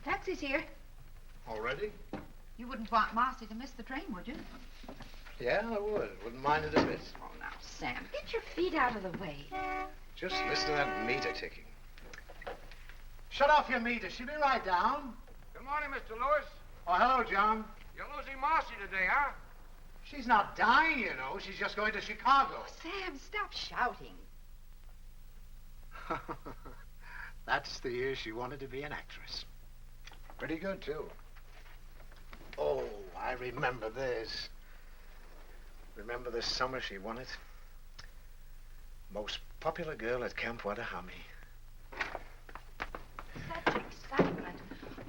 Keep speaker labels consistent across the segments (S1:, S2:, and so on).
S1: Taxi's here.
S2: Already?
S1: You wouldn't want Marcy to miss the train, would you?
S2: Yeah, I would. Wouldn't mind it a bit.
S1: Oh, now, Sam, get your feet out of the way.
S2: Just listen to that meter ticking.
S3: Shut off your meter. She'll be right down.
S4: Good morning, Mr. Lewis.
S3: Oh, hello, John.
S4: You're losing Marcy today, huh?
S3: She's not dying, you know. She's just going to Chicago.
S1: Oh, Sam, stop shouting.
S3: That's the year she wanted to be an actress.
S2: Pretty good, too. Oh, I remember this. Remember this summer she won it? Most popular girl at Camp Wattahami.
S5: Such excitement.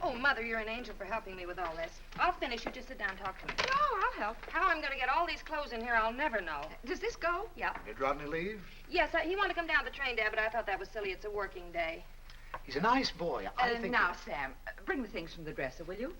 S5: Oh, Mother, you're an angel for helping me with all this. I'll finish. You just sit down and talk to me.
S1: No, I'll help.
S5: How I'm going to get all these clothes in here, I'll never know.
S1: Does this go?
S5: Yeah.
S2: Did Rodney leave?
S5: Yes, he wanted to come down the train, Dad, but I thought that was silly. It's a working day.
S2: He's a nice boy. I think...
S1: Now, Sam, bring the things from the dresser, will you?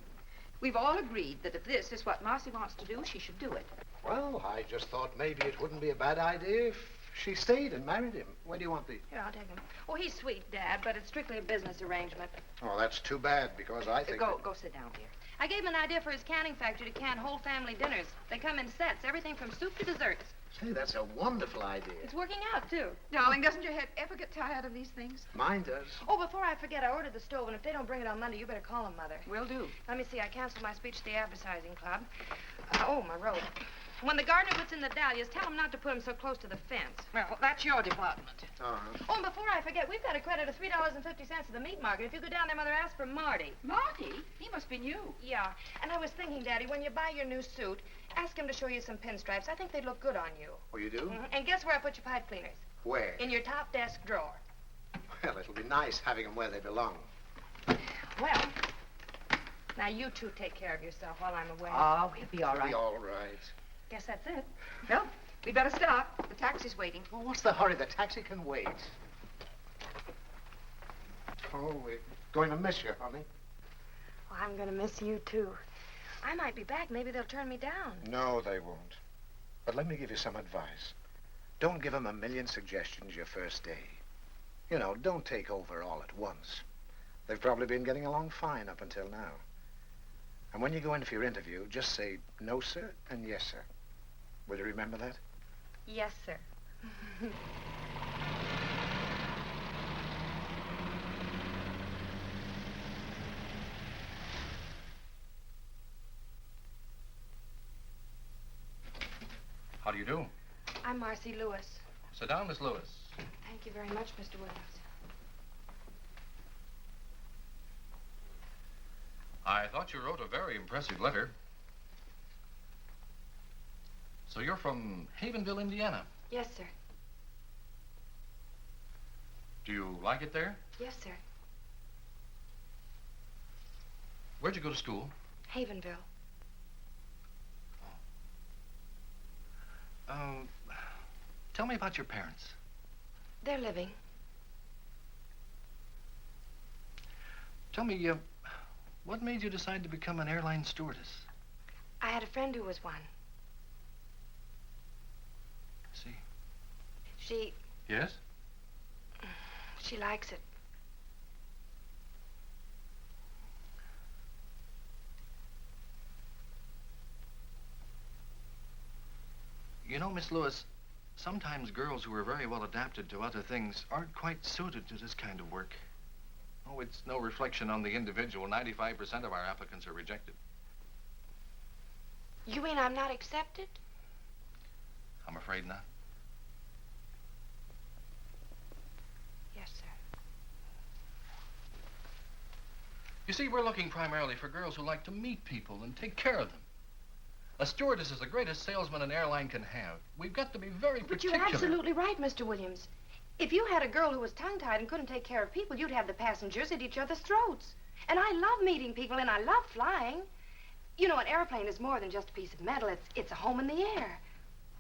S1: We've all agreed that if this is what Marcy wants to do, she should do it.
S2: Well, I just thought maybe it wouldn't be a bad idea if she stayed and married him. Where do you want the...
S5: Here, I'll take him. Oh, he's sweet, Dad, but it's strictly a business arrangement.
S2: Oh, that's too bad, because I think...
S1: Go sit down, dear.
S5: I gave him an idea for his canning factory to can whole family dinners. They come in sets, everything from soup to desserts.
S2: Say, that's a wonderful idea.
S5: It's working out, too.
S1: Darling, doesn't your head ever get tired of these things?
S2: Mine does.
S5: Oh, before I forget, I ordered the stove, and if they don't bring it on Monday, you better call them, Mother.
S1: Will do.
S5: Let me see, I canceled my speech to the advertising club. Oh, my robe. When the gardener puts in the dahlias, tell him not to put them so close to the fence.
S1: Well, that's your department.
S5: Oh, and before I forget, we've got a credit of $3.50 at the meat market. If you go down there, Mother, ask for Marty.
S1: Marty? He must be new.
S5: Yeah, and I was thinking, Daddy, when you buy your new suit, ask him to show you some pinstripes. I think they'd look good on you.
S2: Oh, you do?
S5: Mm-hmm. And guess where I put your pipe cleaners?
S2: Where?
S5: In your top desk drawer.
S2: Well, it'll be nice having them where they belong.
S5: Well, now you two take care of yourself while I'm away.
S1: Oh, we'll be all right.
S2: Be all right.
S5: Guess that's it.
S1: Well, we'd better start. The taxi's waiting.
S2: Well, what's the hurry? The taxi can wait. Oh, we're going to miss you, honey.
S5: Well, I'm going to miss you, too. I might be back. Maybe they'll turn me down.
S2: No, they won't. But let me give you some advice. Don't give them a million suggestions your first day. You know, don't take over all at once. They've probably been getting along fine up until now. And when you go in for your interview, just say, no, sir, and yes, sir. Will you remember that?
S5: Yes, sir.
S6: How do you do?
S5: I'm Marcy Lewis.
S6: Sit down, Miss Lewis.
S5: Thank you very much, Mr. Williams.
S6: I thought you wrote a very impressive letter. So you're from Havenville, Indiana.
S5: Yes, sir.
S6: Do you like it there?
S5: Yes, sir.
S6: Where'd you go to school?
S5: Havenville.
S6: Tell me about your parents.
S5: They're living.
S6: Tell me, what made you decide to become an airline stewardess?
S5: I had a friend who was one.
S6: Yes?
S5: She likes it.
S6: You know, Miss Lewis, sometimes girls who are very well adapted to other things aren't quite suited to this kind of work. Oh, it's no reflection on the individual. 95% of our applicants are rejected.
S5: You mean I'm not accepted?
S6: I'm afraid not.
S5: Yes, sir.
S6: You see, we're looking primarily for girls who like to meet people and take care of them. A stewardess is the greatest salesman an airline can have. We've got to be very particular.
S5: But you're absolutely right, Mr. Williams. If you had a girl who was tongue-tied and couldn't take care of people, you'd have the passengers at each other's throats. And I love meeting people, and I love flying. You know, an airplane is more than just a piece of metal. It's a home in the air.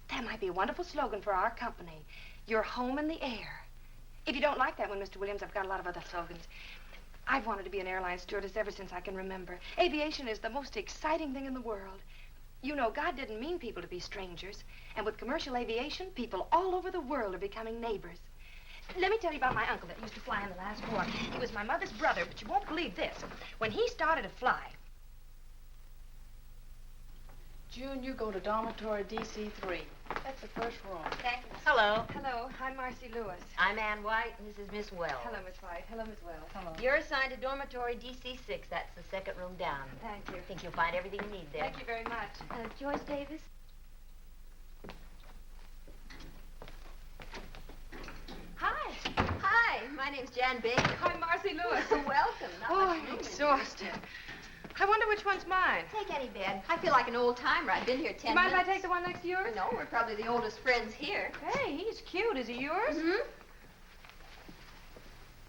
S5: That might be a wonderful slogan for our company. Your home in the air. If you don't like that one, Mr. Williams, I've got a lot of other slogans. I've wanted to be an airline stewardess ever since I can remember. Aviation is the most exciting thing in the world. You know, God didn't mean people to be strangers. And with commercial aviation, people all over the world are becoming neighbors. Let me tell you about my uncle that used to fly in the last war. He was my mother's brother, but you won't believe this. When he started to fly...
S7: June, you go to dormitory DC3. That's the first room.
S5: Thank you.
S8: Hello.
S5: Hello, I'm Marcy Lewis.
S8: I'm Ann White, and this is Miss Wells.
S5: Hello, Miss White. Hello, Miss Wells.
S7: Hello.
S8: You're assigned to dormitory DC6. That's the second room down.
S5: Thank you.
S8: I think you'll find everything you need there.
S5: Thank you very much.
S8: Joyce Davis?
S5: Hi.
S8: Hi, my name's Jan Baker.
S5: I'm Marcy Lewis.
S8: Welcome. Not
S5: Oh,
S8: much
S5: I'm
S8: room in
S5: exhausted. I wonder which one's mine.
S8: here. Take any bed. I feel like an old timer. I've been here 10
S5: Do you mind if I
S8: minutes.
S5: take the one next to yours?
S8: No, we're probably the oldest friends here.
S5: Hey, he's cute. Is he yours?
S8: Mm-hmm.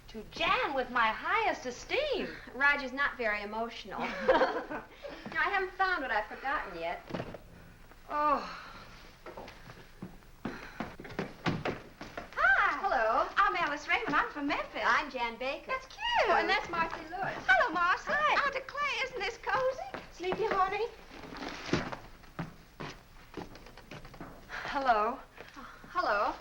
S5: To Jan with my highest esteem.
S8: Roger's not very emotional. No, I haven't found what I've forgotten yet.
S5: Oh.
S8: Hi. Hello.
S5: I'm Alice Raymond. I'm from Memphis.
S8: I'm Jan Baker.
S5: That's cute.
S8: Oh, and that's Marcy Lewis.
S5: Hello, Marcy.
S8: Hi.
S5: I declare, isn't this cozy? Sleepy, honey?
S7: Hello.
S8: Hello.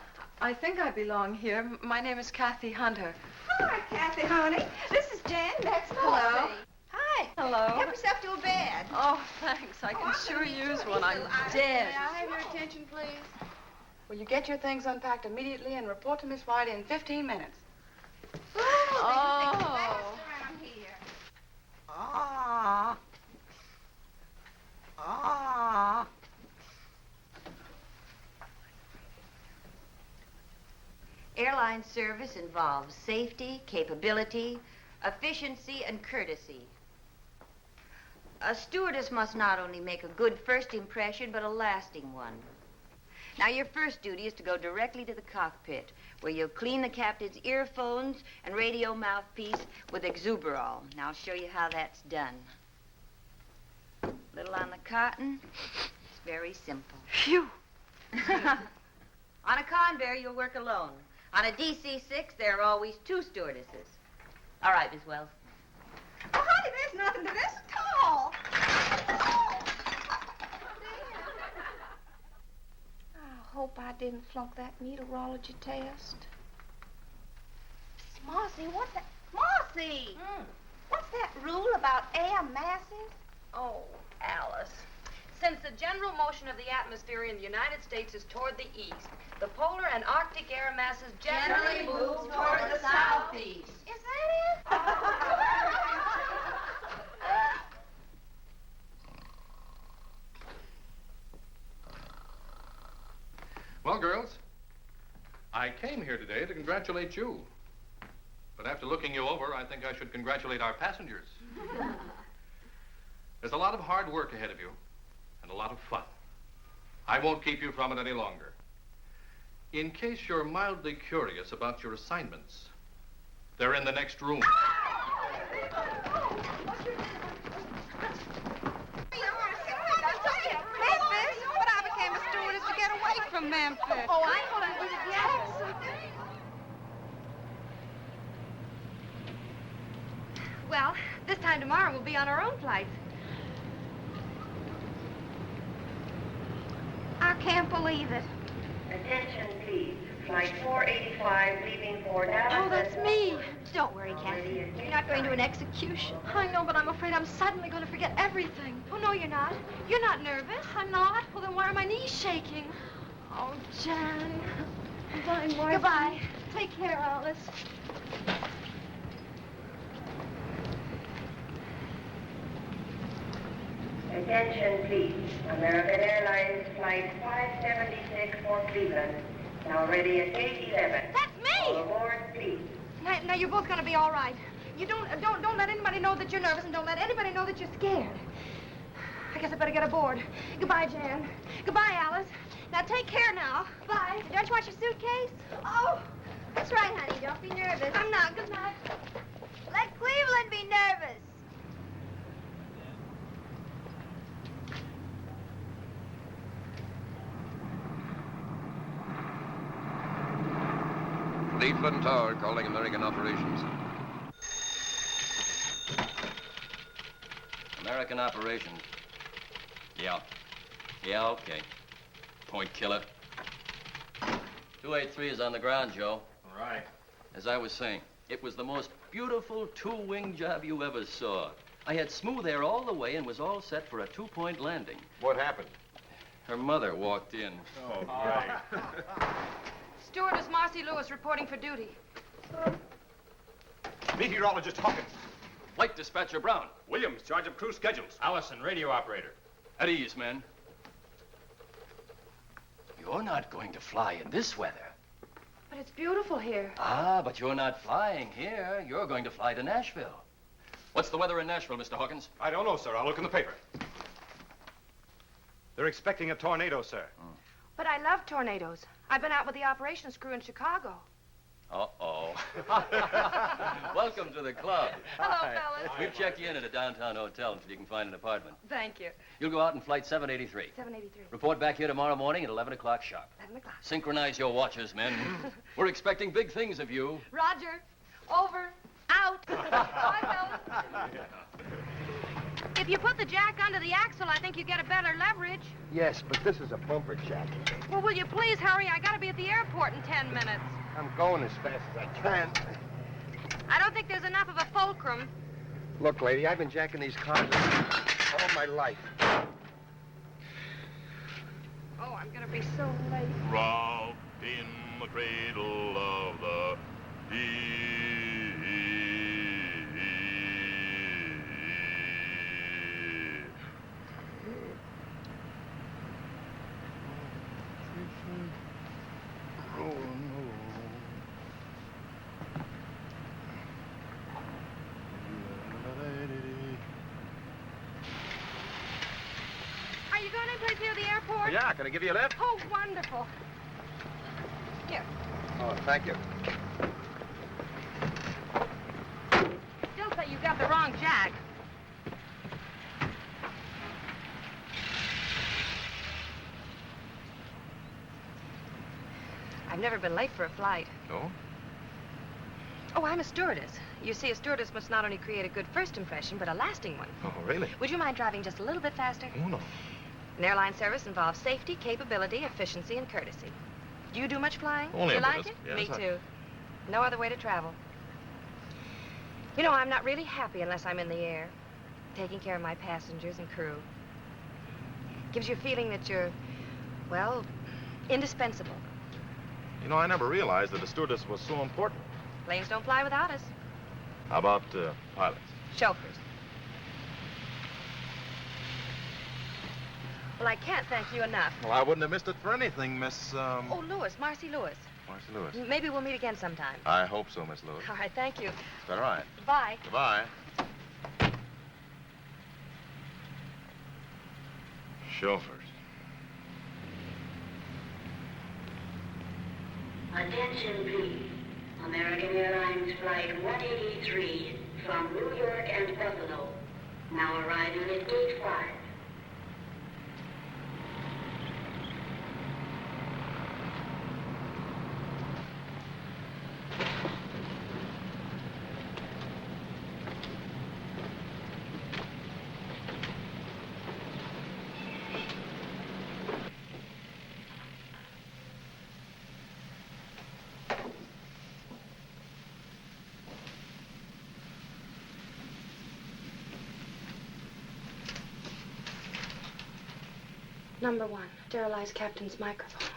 S7: I think I belong here. My name is Kathy Hunter.
S5: Hi, Kathy, honey. This is Jan. That's
S8: Hello.
S5: Marcy. Hi.
S7: Hello.
S5: Help yourself to a bed.
S7: Oh, thanks. I can
S5: I'm
S7: sure
S5: gonna need
S7: use
S5: to
S7: one. I'm dead.
S9: May I have your attention, please? Will you get your things unpacked immediately and report to Miss White in 15 minutes?
S7: Oh.
S5: Around here.
S9: Ah. Ah.
S8: Airline service involves safety, capability, efficiency, and courtesy. A stewardess must not only make a good first impression, but a lasting one. Now, your first duty is to go directly to the cockpit, where you'll clean the captain's earphones and radio mouthpiece with exuberol. Now, I'll show you how that's done. Little on the cotton. It's very simple.
S7: Phew.
S8: On a Convair, you'll work alone. On a DC-6, there are always two stewardesses. All right, Miss Wells.
S5: Oh, honey, there's nothing to this at all. I hope I didn't flunk that meteorology test. Marcy, what's that? Marcy! What's that rule about air masses? Oh, Alice. Since the general motion of the atmosphere in the United States is toward the east, the polar and Arctic air masses generally move toward the southeast.
S8: Is that it?
S6: Well, girls, I came here today to congratulate you. But after looking you over, I think I should congratulate our passengers. There's a lot of hard work ahead of you and a lot of fun. I won't keep you from it any longer. In case you're mildly curious about your assignments, they're in the next room.
S5: Memphis? But I became a stewardess to get away from Memphis.
S8: Oh, I thought I was at
S5: Well, this time tomorrow we'll be on our own flights. I can't believe it.
S10: Attention, please. Flight 485 leaving for Dallas.
S5: Oh, that's me. Don't worry, Kathy. You're not going to an execution. I know, but I'm afraid I'm suddenly going to forget everything. Oh, no, you're not. You're not nervous. I'm not. Well, then why are my knees shaking? Oh, Jan. Goodbye, Marcy. Goodbye. Take care, Alice.
S10: Attention, please. American Airlines Flight 576 for Cleveland. Now ready at gate 11.
S5: That's me!
S10: All aboard, please.
S5: Now, you're both going to be all right. You don't let anybody know that you're nervous, and don't let anybody know that you're scared. I guess I better get aboard. Goodbye, Jan. Goodbye, Alice. Now, take care now. Bye.
S8: Don't you want your suitcase?
S5: Oh,
S8: That's right, honey. Don't be nervous.
S5: I'm not. Good night.
S8: Let Cleveland be nervous.
S11: Cleveland Tower calling American operations.
S12: American operations. Yeah. Yeah, okay. Point killer. 283 is on the ground, Joe.
S6: All right.
S12: As I was saying, it was the most beautiful two-wing job you ever saw. I had smooth air all the way and was all set for a two-point landing.
S11: What happened?
S12: Her mother walked in.
S11: Oh, right.
S5: Stewardess Marcy Lewis reporting for duty.
S11: Meteorologist Hawkins.
S12: Flight dispatcher Brown.
S11: Williams, charge of crew schedules.
S6: Allison, radio operator.
S12: At ease, men. You're not going to fly in this weather.
S5: But it's beautiful here.
S12: Ah, but you're not flying here. You're going to fly to Nashville. What's the weather in Nashville, Mr. Hawkins?
S11: I don't know, sir. I'll look in the paper. They're expecting a tornado, sir.
S5: But I love tornadoes. I've been out with the operations crew in Chicago.
S12: Uh-oh. Welcome to the club.
S5: Hello, fellas.
S12: We've checked you in at a downtown hotel until you can find an apartment.
S5: Thank you.
S12: You'll go out in flight 783.
S5: 783.
S12: Report back here tomorrow morning at 11 o'clock sharp.
S5: 11 o'clock.
S12: Synchronize your watches, men. We're expecting big things of you.
S5: Roger. Over. Out. Bye, fellas. If you put the jack under the axle, I think you get a better leverage.
S3: Yes, but this is a bumper jack.
S5: Well, will you please hurry? I gotta be at the airport in 10 minutes.
S3: I'm going as fast as I can.
S5: I don't think there's enough of a fulcrum.
S3: Look, lady, I've been jacking these cars all my life.
S5: Oh, I'm gonna be so late.
S13: Robbed in the cradle of the
S5: Are you going anyplace near the airport?
S3: Yeah, can I give you a lift?
S5: Oh, wonderful. Here.
S3: Oh, thank you.
S5: Still say you got the wrong jack. I've never been late for a flight.
S11: No?
S5: Oh, I'm a stewardess. You see, a stewardess must not only create a good first impression, but a lasting one.
S11: Oh, really?
S5: Would you mind driving just a little bit faster?
S11: Oh, no.
S5: An airline service involves safety, capability, efficiency, and courtesy. Do you do much flying?
S11: Only
S5: you
S11: a
S5: like
S11: bit.
S5: it?
S11: Yes,
S5: Me
S11: I-
S5: too. No other way to travel. You know, I'm not really happy unless I'm in the air, taking care of my passengers and crew. Gives you a feeling that you're, well, indispensable.
S13: You know, I never realized that a stewardess was so important.
S5: Planes don't fly without us.
S13: How about pilots?
S5: Chauffeurs. Well, I can't thank you enough.
S13: Well, I wouldn't have missed it for anything, Miss,
S5: Oh, Lewis, Marcy Lewis.
S13: Marcy Lewis.
S5: Maybe we'll meet again sometime.
S13: I hope so, Miss Lewis.
S5: All right, thank you.
S13: All right.
S5: Bye.
S13: Goodbye. Chauffeurs.
S10: Attention, please. American Airlines Flight 183 from New York and Buffalo. Now arriving at Gate 5.
S5: Number 1, sterilize captain's microphone.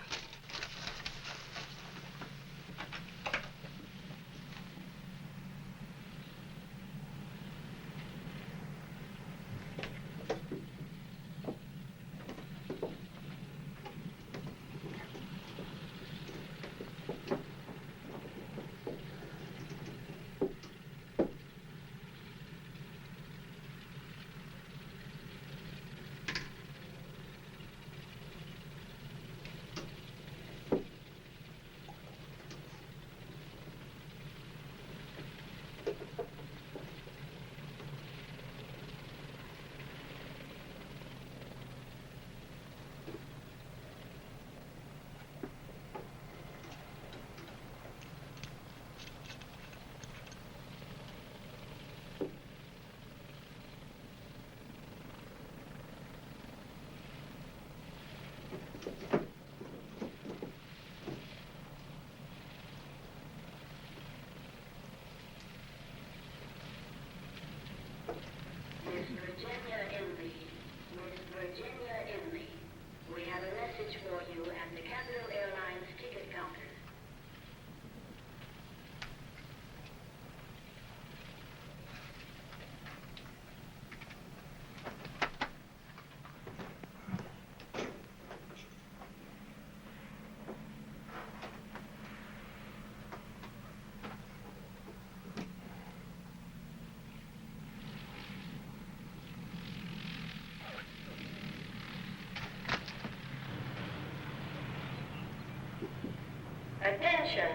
S10: Attention.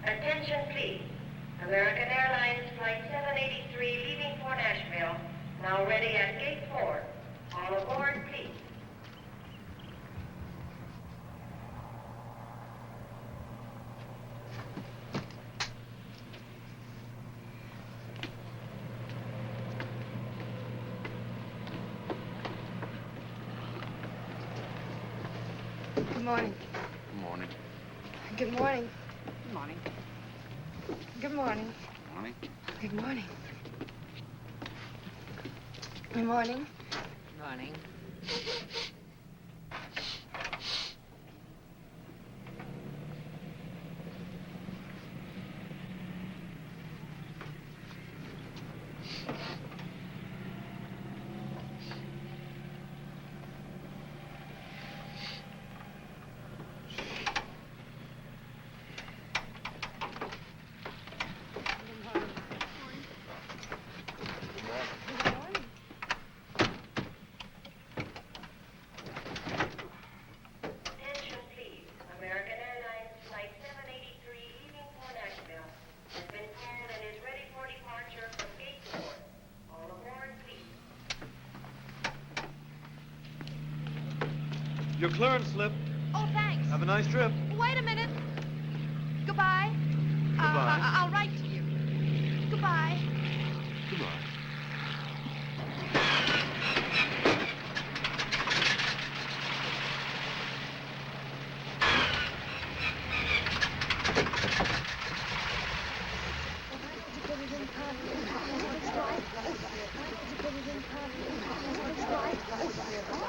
S10: Attention, please. American Airlines Flight 783 leaving for Nashville. Now ready at Gate 4. All aboard, please.
S5: Good morning.
S6: Good morning.
S5: Good morning. Good morning. Good morning.
S6: Morning.
S5: Good morning. Good morning.
S1: Morning.
S10: Attention, please. American Airlines Flight 783 leaving for Nashville has been called and is ready for departure from Gate 4. All aboard, please.
S11: Your clearance slip.
S5: Oh, thanks.
S11: Have a nice trip.
S5: Wait a minute. Goodbye.
S11: Goodbye.
S5: I'll write to you. Goodbye.
S11: Goodbye.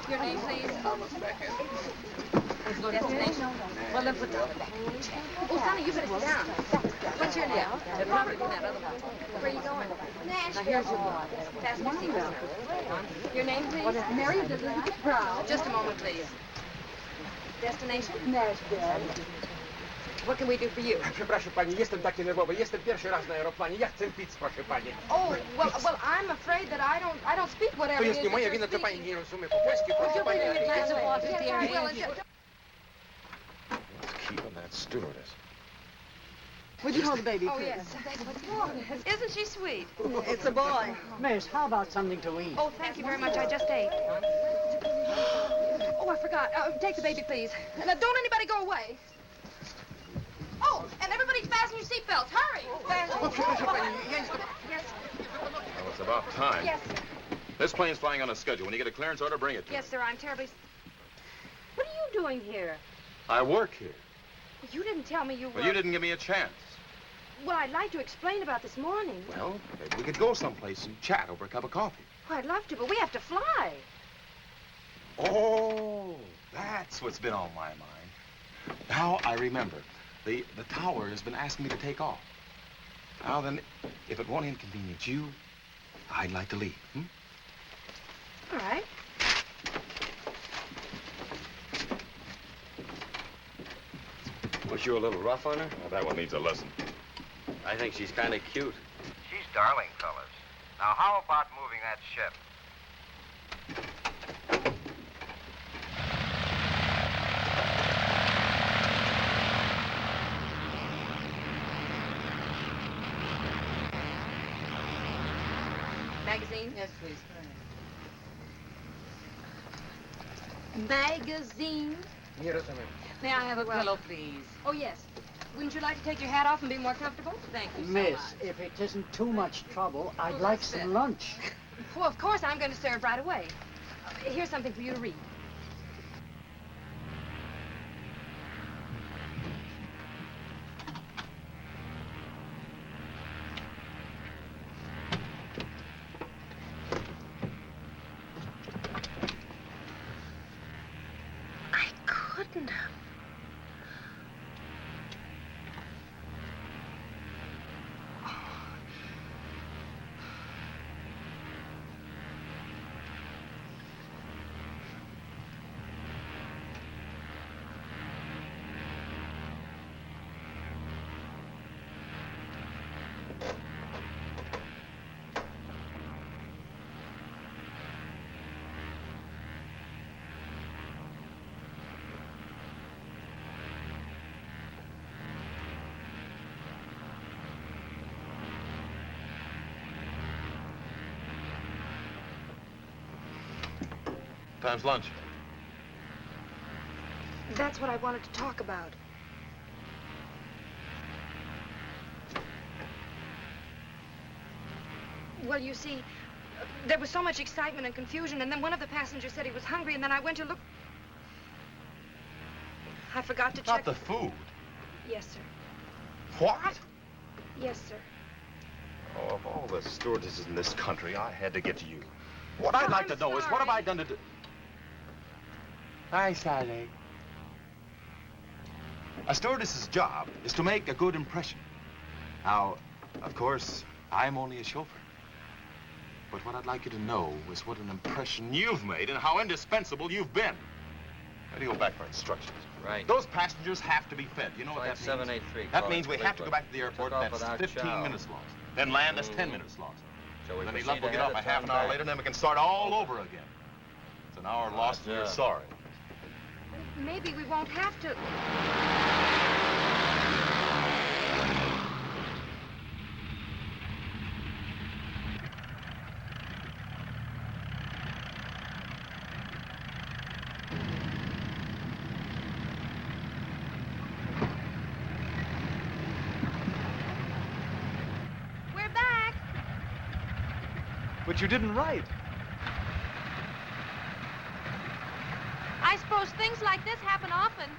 S1: Your name, please? Destination? Well, then put down the back. Oh, Sonny, you better sit down. What's your name? It'll probably be that other one. Where are you going? Nashville. Now, here's your book. Fasten your seatbelt. Your name, please?
S9: Mary Elizabeth Brown.
S1: Just a moment, please. Destination?
S9: Nashville.
S1: What can we do for you?
S14: Przepraszam pani, jestem taki nerwowy. Jestem pierwszy raz na aeroplanie. Ja chcę pić, proszę pani.
S5: Oh, well, I'm afraid that I don't speak whatever
S14: To
S5: it
S14: jest
S5: is
S14: nie
S5: that
S14: moja
S5: you're
S14: wina, to pani
S5: speaking.
S14: nie rozumie po polsku, proszę pani.
S5: Yes, I will.
S2: Let's keep on that stewardess.
S9: Would you hold the baby,
S5: Oh,
S9: please?
S5: yes. Isn't she sweet?
S9: It's a boy. Miss, how about something to eat?
S5: Oh, thank you very much. I just ate. Oh, I forgot. Take the baby, please. Now, don't anybody go away. Oh, and everybody fasten your seatbelts. Hurry.
S14: Przepraszam pani, ja jestem...
S5: Yes.
S13: Well, it's about time.
S5: Yes.
S13: This plane's flying on a schedule. When you get a clearance order, bring it to
S5: Yes,
S13: me.
S5: sir. I'm terribly... What are you doing here?
S13: I work here.
S5: You didn't tell me you were...
S13: Well, you didn't give me a chance.
S5: Well, I'd like to explain about this morning.
S13: Well, maybe we could go someplace and chat over a cup of coffee.
S5: Oh, I'd love to, but we have to fly.
S15: Oh, that's what's been on my mind. Now I remember. The tower has been asking me to take off. Now then, if it won't inconvenience you, I'd like to leave.
S5: All right.
S15: Was you a little rough on her? Well, that one needs a lesson.
S16: I think she's kind of cute.
S17: She's darling, fellas. Now, how about moving that ship?
S1: Magazine?
S9: Yes, please.
S1: Magazine?
S14: Here is a minute.
S1: May I have a pillow, please? Oh, yes. Wouldn't you like to take your hat off and be more comfortable? Thank you so
S18: Miss,
S1: much.
S18: if it isn't too much trouble, I'd like some lunch.
S5: Well, of course, I'm going to serve right away. Here's something for you to read.
S1: I couldn't have.
S15: Time's lunch.
S5: That's what I wanted to talk about. Well, you see, there was so much excitement and confusion, and then one of the passengers said he was hungry, and then I went to look. I forgot to check.
S15: Not the food.
S5: Yes, sir.
S15: What?
S5: Yes, sir.
S15: Oh, of all the stewardesses in this country, I had to get to you. What I'd like to know is, what have I done to do? Hi, Sally. A stewardess's job is to make a good impression. Now, of course, I'm only a chauffeur. But what I'd like you to know is what an impression you've made and how indispensable you've been. How do you go back for instructions?
S16: Right.
S15: Those passengers have to be fed. You know what that means?
S16: 783.
S15: That means we have to go back to the airport. That's 15 minutes lost. Then land, that's 10 minutes lost. Then we will get off a half an hour later, and then we can start all over again. It's an hour lost, and you're sorry.
S5: Maybe we won't have to. We're back.
S11: But you didn't write.
S1: I suppose things like this happen often.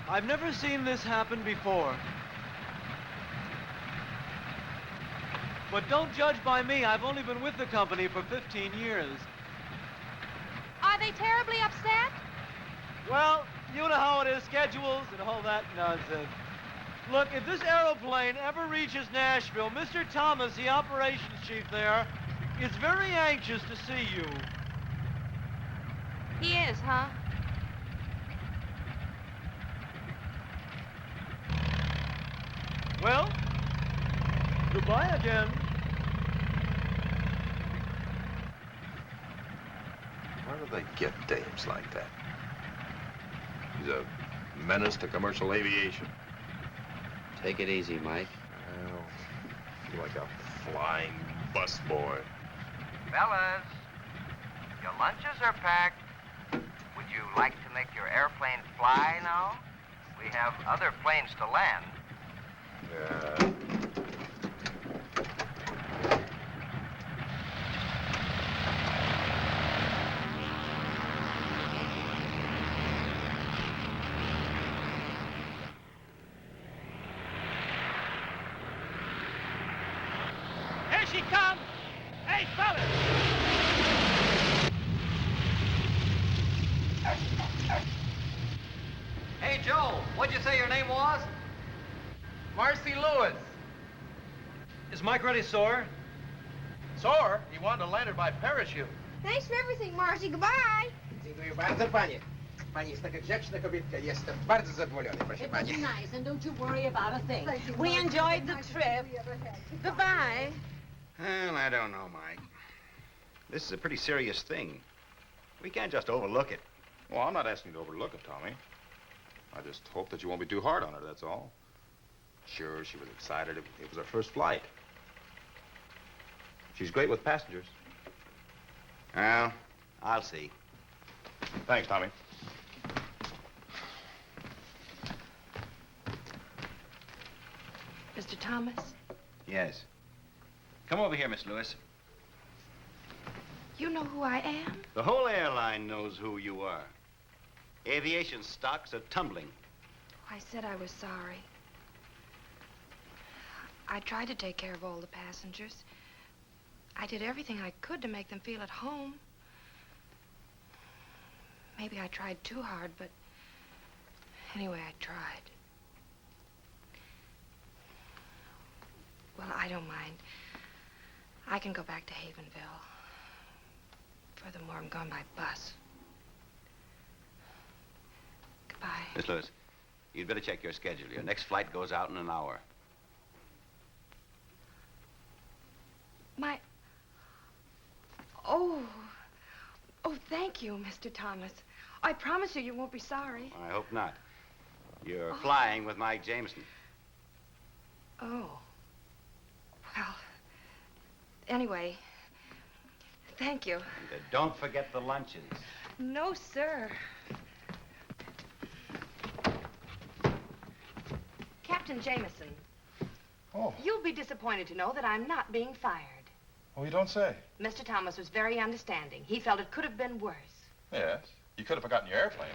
S11: I've never seen this happen before. But don't judge by me. I've only been with the company for 15 years.
S1: Are they terribly upset?
S11: Well, you know how it is, schedules and all that nonsense. Look, if this aeroplane ever reaches Nashville, Mr. Thomas, the operations chief there, is very anxious to see you.
S1: He is, huh?
S11: Well, goodbye again.
S15: Where do they get dames like that? He's a menace to commercial aviation.
S16: Take it easy, Mike.
S15: Well, I feel like a flying busboy.
S17: Fellas, your lunches are packed. Would you like to make your airplane fly now? We have other planes to land.
S4: Here she comes! Hey, fellas!
S11: What'd you say your name was?
S6: Marcy Lewis.
S11: Is Mike ready, sore?
S6: Sore? He wanted to land it by parachute.
S5: Thanks for everything, Marcy. Goodbye.
S14: Dziękuję bardzo, panie. Pani jest taka grzeczna kobietka. Jestem bardzo zadowolony, proszę
S1: It was
S14: pani.
S1: nice, and don't you worry about a thing. We enjoyed the trip. Goodbye.
S19: Well, I don't know, Mike. This is a pretty serious thing. We can't just overlook it.
S15: Well, I'm not asking you to overlook it, Tommy. I just hope that you won't be too hard on her, that's all. Sure, she was excited. It was her first flight. She's great with passengers.
S19: Well, I'll see.
S15: Thanks, Tommy.
S5: Mr. Thomas,
S19: Yes. Come over here, Miss Lewis.
S5: you know who I am?
S19: The whole airline knows who you are. Aviation stocks are tumbling.
S5: I said I was sorry. I tried to take care of all the passengers. I did everything I could to make them feel at home. Maybe I tried too hard, but anyway, I tried. Well, I don't mind. I can go back to Havenville. Furthermore, I'm going by bus. Goodbye.
S19: Miss Lewis, you'd better check your schedule. Your next flight goes out in an hour.
S5: Oh, thank you, Mr. Thomas. I promise you won't be sorry.
S19: I hope not. You're flying with Mike Jamison.
S5: Oh. Well, anyway, thank you.
S19: And don't forget the luncheons.
S5: No, sir. Captain Jamison.
S15: Oh.
S5: You'll be disappointed to know that I'm not being fired.
S15: Oh, you don't say?
S5: Mr. Thomas was very understanding. He felt it could have been worse.
S15: Yes. You could have forgotten your airplane.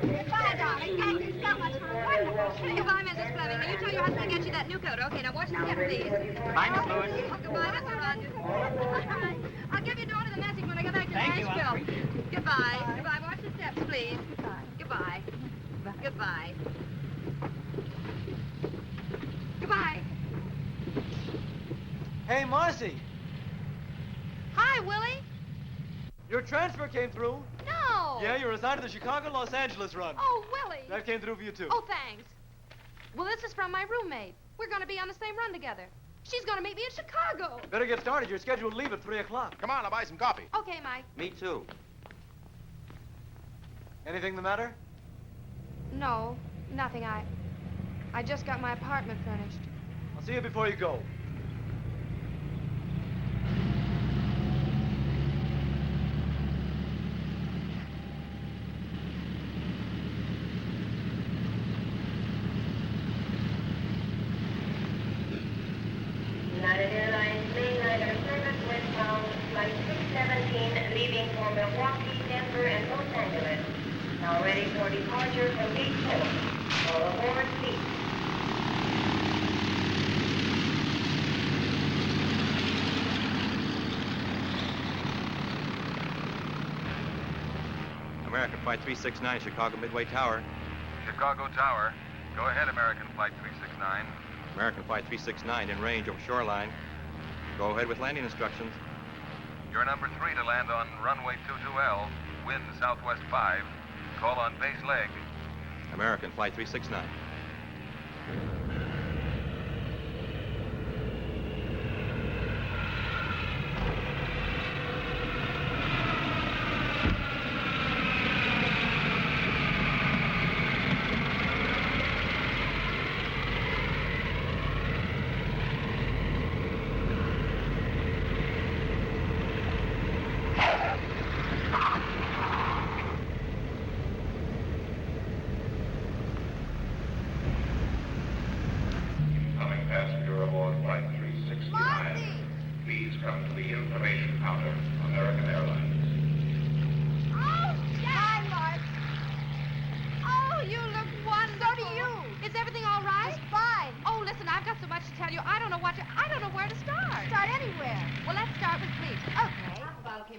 S1: Goodbye, darling. Thank you so much for a wonderful trip. Goodbye, Mrs. Fleming. Now, you tell your husband to get you that new coat. Okay, now watch the step, please.
S19: Bye, Miss Lewis.
S1: Oh, goodbye, Mr. Rogers. All right. I'll give your daughter the message when I get back to Nashville. Goodbye. Goodbye. Watch the steps, please. Goodbye. Goodbye. Goodbye.
S11: Hey, Marcy,
S1: Hi, Willie.
S11: your transfer came through.
S1: No.
S11: Yeah, you're assigned to the Chicago-Los Angeles run.
S1: Oh, Willie.
S11: That came through for you, too.
S1: Oh, thanks. Well, this is from my roommate. We're going to be on the same run together. She's going to meet me in Chicago.
S11: Better get started. You're scheduled to leave at 3 o'clock.
S15: Come on, I'll buy some coffee.
S1: Okay, Mike.
S16: Me too.
S11: Anything the matter?
S5: No, nothing. I just got my apartment furnished.
S11: I'll see you before you go.
S10: United Airlines mainliner service westbound, flight 617, leaving for Milwaukee, Denver, and Los Angeles. Now ready for departure from gate 4. All aboard, please.
S20: American Flight 369, Chicago Midway Tower.
S21: Chicago Tower. Go ahead, American Flight 369.
S20: American Flight 369 in range over shoreline. Go ahead with landing instructions.
S21: You're number 3 to land on runway 22L, wind southwest 5. Call on base leg.
S20: American Flight 369.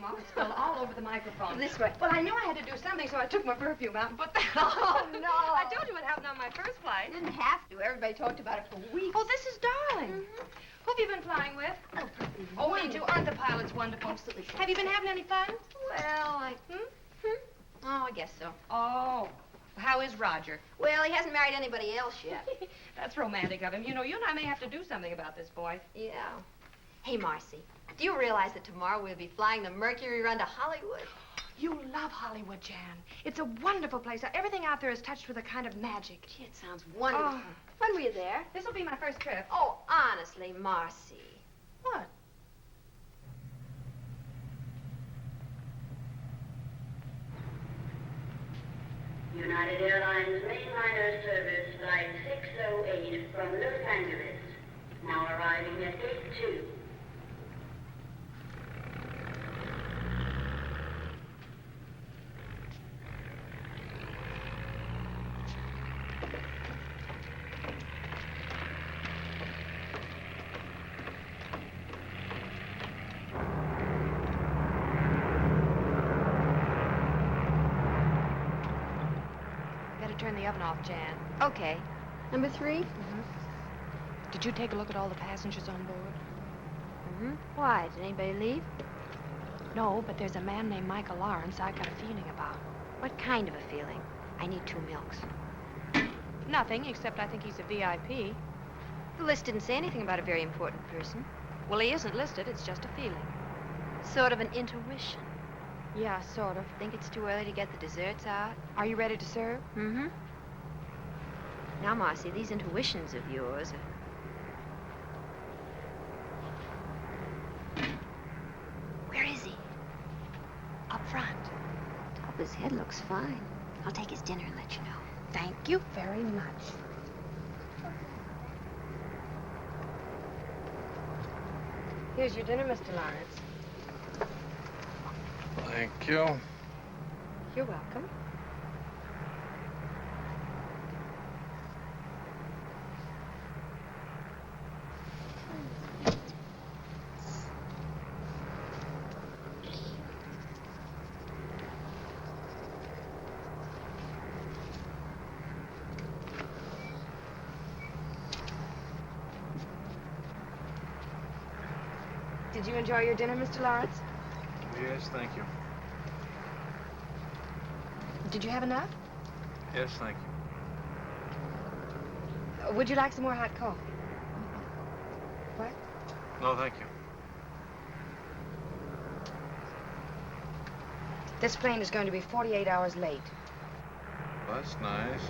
S5: off. It spilled all over the microphone.
S9: This way.
S5: Well, I knew I had to do something, so I took my perfume out and put that on.
S9: Oh, no.
S5: I told you what happened on my first flight.
S9: You didn't have to. Everybody talked about it for weeks.
S5: Oh, this is darling. Who have you been flying with? Oh, me too. Aren't the pilots wonderful?
S9: Absolutely.
S5: Have you been having any fun?
S9: Well, Oh, I guess so.
S5: Oh. How is Roger?
S9: Well, he hasn't married anybody else yet.
S5: That's romantic of him. You know, you and I may have to do something about this boy.
S9: Yeah. Hey, Marcy, do you realize that tomorrow we'll be flying the Mercury run to Hollywood?
S5: You love Hollywood, Jan. It's a wonderful place. Everything out there is touched with a kind of magic.
S9: Gee, it sounds wonderful.
S5: Oh.
S9: When were you there?
S5: This will be my first trip.
S9: Oh, honestly, Marcy.
S5: What?
S10: United Airlines mainliner service flight 608 from Los Angeles, now arriving at gate 2.
S5: Turn the oven off, Jan.
S9: Okay. Number 3?
S5: Did you take a look at all the passengers on board?
S9: Why? Did anybody leave?
S5: No, but there's a man named Michael Lawrence I got a feeling about.
S9: What kind of a feeling? I need 2 milks.
S5: Nothing, except I think he's a VIP.
S9: The list didn't say anything about a very important person.
S5: Well, he isn't listed. It's just a feeling.
S9: Sort of an intuition.
S5: Yeah, sort of.
S9: Think it's too early to get the desserts out?
S5: Are you ready to serve?
S9: Now, Marcy, these intuitions of yours are... Where is he?
S5: Up front.
S9: Top of his head looks fine. I'll take his dinner and let you know.
S5: Thank you very much. Here's your dinner, Mr. Lawrence.
S6: Thank you.
S5: You're welcome. Did you enjoy your dinner, Mr. Lawrence?
S6: Yes, thank you.
S5: Did you have enough?
S6: Yes, thank you.
S5: Would you like some more hot coffee? What?
S6: No, thank you.
S5: This plane is going to be 48 hours late.
S6: That's nice.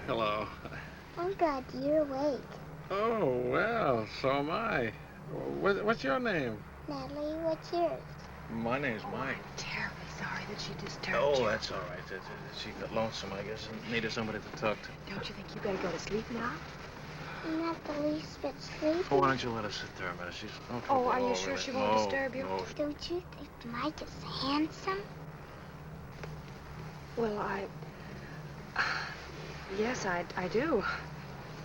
S6: Hello.
S7: Oh, God, you're awake.
S6: Oh, well, so am I. What's your name?
S7: Natalie, what's yours?
S6: My name's Mike.
S5: Terribly sorry that she disturbed you.
S6: Oh, that's all right. She got lonesome, I guess, and needed somebody to talk to.
S5: Don't you think you better go to sleep now?
S7: I'm not the least bit sleepy.
S6: Oh, why don't you let her sit there a minute? She's no trouble.
S5: Oh, are you sure she won't disturb you?
S6: No.
S7: Don't you think Mike is handsome?
S5: Well, yes, I do.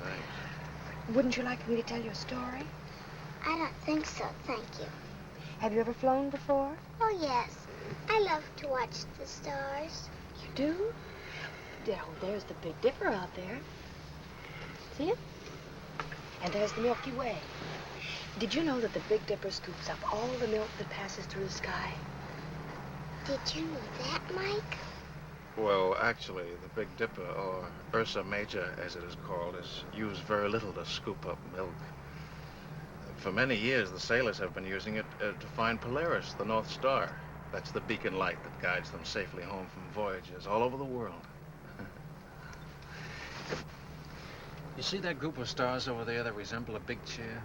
S6: Thanks.
S5: Wouldn't you like me to tell you a story?
S7: I don't think so, thank you.
S5: Have you ever flown before?
S7: Oh, yes. I love to watch the stars.
S5: You do? Oh, there's the Big Dipper out there. See it? And there's the Milky Way. Did you know that the Big Dipper scoops up all the milk that passes through the sky?
S7: Did you know that, Mike?
S6: Well, actually, the Big Dipper, or Ursa Major, as it is called, is used very little to scoop up milk. For many years, the sailors have been using it to find Polaris, the North Star. That's the beacon light that guides them safely home from voyages all over the world. You see that group of stars over there that resemble a big chair?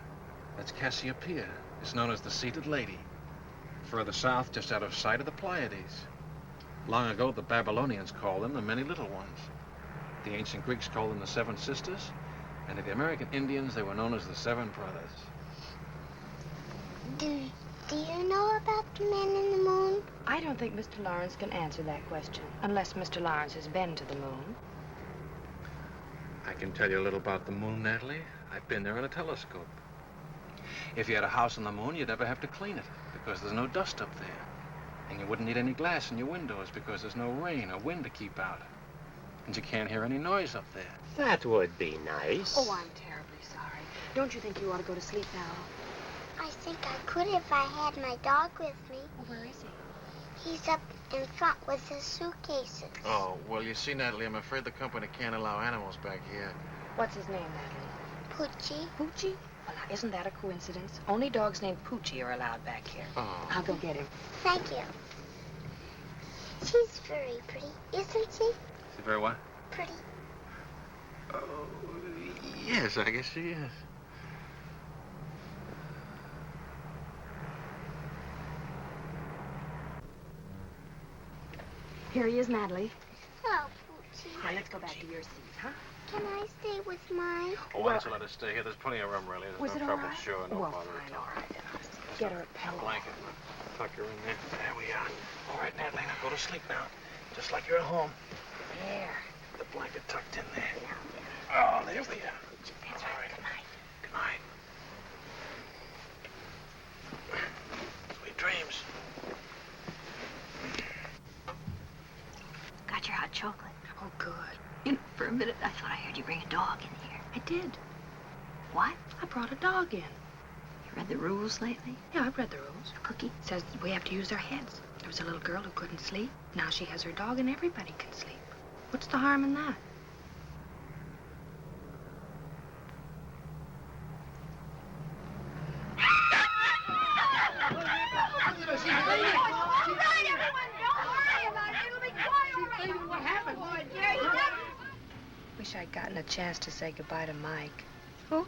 S6: That's Cassiopeia. It's known as the Seated Lady. Further south, just out of sight, of the Pleiades. Long ago, the Babylonians called them the Many Little Ones. The ancient Greeks called them the Seven Sisters. And to the American Indians, they were known as the Seven Brothers.
S7: Do you know about the men in the moon?
S5: I don't think Mr. Lawrence can answer that question, unless Mr. Lawrence has been to the moon.
S6: I can tell you a little about the moon, Natalie. I've been there in a telescope. If you had a house on the moon, you'd never have to clean it, because there's no dust up there. And you wouldn't need any glass in your windows, because there's no rain or wind to keep out. And you can't hear any noise up there.
S8: That would be nice.
S5: Oh, I'm terribly sorry. Don't you think you ought to go to sleep now?
S7: I think I could if I had my dog with me.
S5: Well, where is he?
S7: He's up in front with his suitcases.
S6: Oh, well, you see, Natalie, I'm afraid the company can't allow animals back here.
S5: What's his name, Natalie?
S7: Poochie.
S5: Poochie? Well, now, isn't that a coincidence? Only dogs named Poochie are allowed back here.
S6: Oh.
S5: I'll go get him.
S7: Thank you. She's very pretty, isn't she?
S6: Is he very what?
S7: Pretty.
S6: Oh, yes, I guess she is.
S5: Here he is, Natalie.
S7: Hello, Poochie.
S5: Now, let's go back to your seat, huh?
S7: Can I stay with Mike?
S6: Oh, why don't you let us stay here? There's plenty of room, really.
S5: Was
S6: There's
S5: it
S6: no
S5: all
S6: trouble.
S5: right?
S6: Sure, no
S5: Well,
S6: bother
S5: fine,
S6: at all.
S5: all right. Then I'll get her a pillow.
S6: Blanket. Tuck her in there. There we are. All right, Natalie, now go to sleep now. Just like you're at home.
S5: There.
S6: The blanket tucked in there. Oh, there we are.
S5: That's right. Good night.
S6: Good night. Sweet dreams.
S22: Got your hot chocolate.
S5: Oh, good.
S22: You know, for a minute, I thought I heard you bring a dog in here.
S5: I did.
S22: What?
S5: I brought a dog in.
S22: You read the rules lately?
S5: Yeah, I've read the rules.
S22: A cookie?
S5: It says we have to use our heads. There was a little girl who couldn't sleep. Now she has her dog and everybody can sleep. What's the harm in that? Wish I'd gotten a chance to say goodbye to Mike.
S22: Who?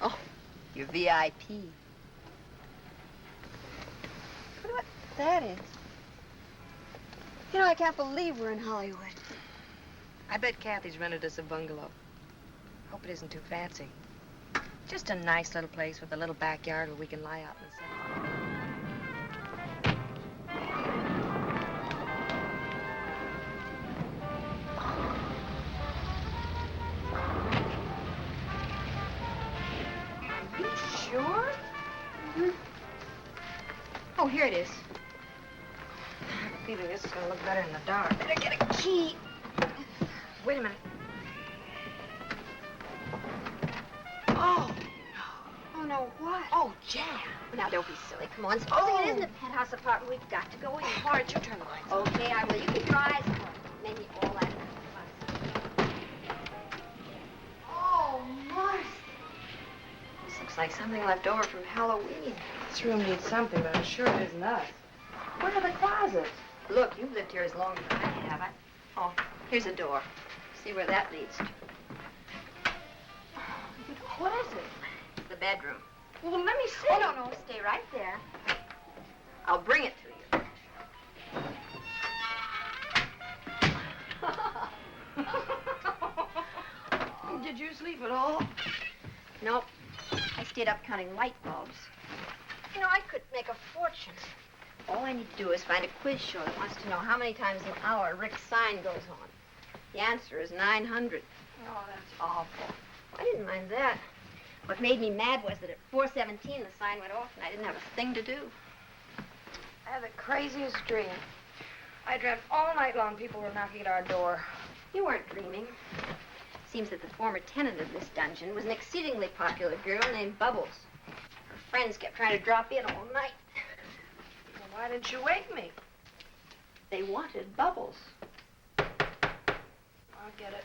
S22: Oh, your VIP. What that is? You know, I can't believe we're in Hollywood.
S5: I bet Kathy's rented us a bungalow. Hope it isn't too fancy. Just a nice little place with a little backyard where we can lie out in the sun. Are you sure?
S22: Mm-hmm. Oh, here it is.
S5: I have a feeling this is going to look better in the dark. Better get a key. Wait a minute. Oh.
S22: Oh, no, what?
S5: Oh, Jan.
S22: Now, don't be silly. Come on. Supposing it isn't a penthouse apartment, we've got to go in.
S5: Why don't you turn the lights on?
S22: Okay, I will. You keep your eyes closed. Maybe all that. Oh, Marcy. This looks like something left over from Halloween.
S5: This room needs something, but I'm sure it isn't us. Where are the closets?
S22: Look, you've lived here as long as I have. Oh, here's a door. See where that leads to.
S5: What is it?
S22: It's the bedroom.
S5: Well, let me see.
S22: Oh, no, stay right there. I'll bring it to you.
S5: Did you sleep at all?
S22: Nope. I stayed up counting light bulbs. You know, I could make a fortune. All I need to do is find a quiz show that wants to know how many times an hour Rick's sign goes on. The answer is 900.
S5: Oh, that's awful.
S22: I didn't mind that. What made me mad was that at 4:17 the sign went off and I didn't have a thing to do.
S5: I had the craziest dream. I dreamt all night long people were knocking at our door.
S22: You weren't dreaming. Seems that the former tenant of this dungeon was an exceedingly popular girl named Bubbles. Her friends kept trying to drop in all night.
S5: Well, why didn't you wake me?
S22: They wanted Bubbles.
S5: I'll get it.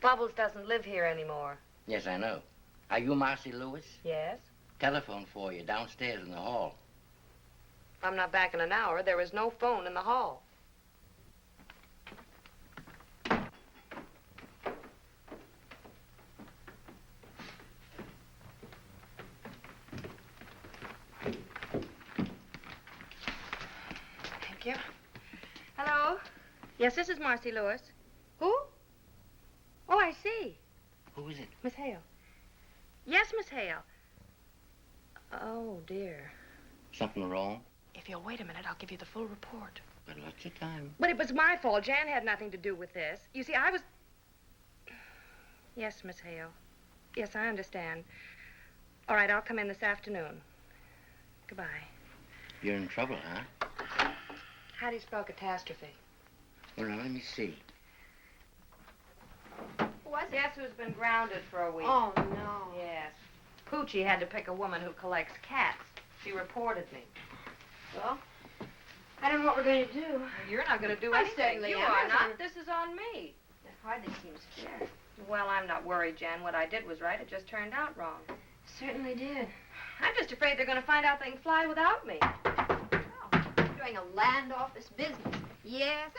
S5: Bubbles doesn't live here anymore.
S3: Yes, I know. Are you Marcy Lewis?
S5: Yes?
S3: Telephone for you downstairs in the hall.
S5: If I'm not back in an hour, there is no phone in the hall. Thank you. Hello? Yes, this is Marcy Lewis. Who? Oh, I see.
S3: Who is it?
S5: Miss Hale. Yes, Miss Hale. Oh, dear.
S3: Something wrong?
S5: If you'll wait a minute, I'll give you the full report.
S3: Got lots of time.
S5: But it was my fault. Jan had nothing to do with this. You see, I was... Yes, Miss Hale. Yes, I understand. All right, I'll come in this afternoon. Goodbye.
S3: You're in trouble, huh?
S5: How do you spell catastrophe?
S3: Well, now, let me see.
S5: What? Guess who's been grounded for a week?
S22: Oh, no.
S5: Yes. Poochie had to pick a woman who collects cats. She reported me.
S22: Well, I don't know what we're going to do.
S5: You're not going to do
S22: I
S5: anything.
S22: certainly
S5: You
S22: am.
S5: are not. This is on me.
S22: That hardly seems fair.
S5: Well, I'm not worried, Jan. What I did was right. It just turned out wrong.
S22: Certainly did.
S5: I'm just afraid they're going to find out they can fly without me.
S22: You're doing a land office business. Yes.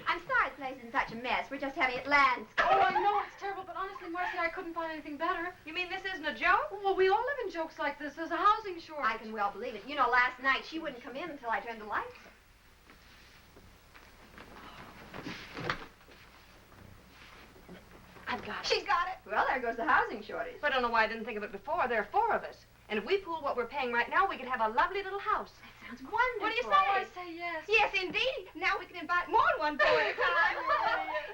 S22: I'm sorry the place is in such a mess. We're just having it landscaped.
S1: Oh, I know it's terrible, but honestly, Marcy, I couldn't find anything better.
S5: You mean this isn't a joke?
S1: Well, we all live in jokes like this. There's a housing shortage.
S22: I can well believe it. You know, last night she wouldn't come in until I turned the lights.
S5: I've got it.
S22: She's got it. Well, there goes the housing shortage.
S5: I don't know why I didn't think of it before. There are 4 of us. And if we pool what we're paying right now, we could have a lovely little house.
S22: That sounds wonderful.
S5: What do you say?
S1: I say yes.
S22: Yes, indeed. Now we can invite more than one boy at a time.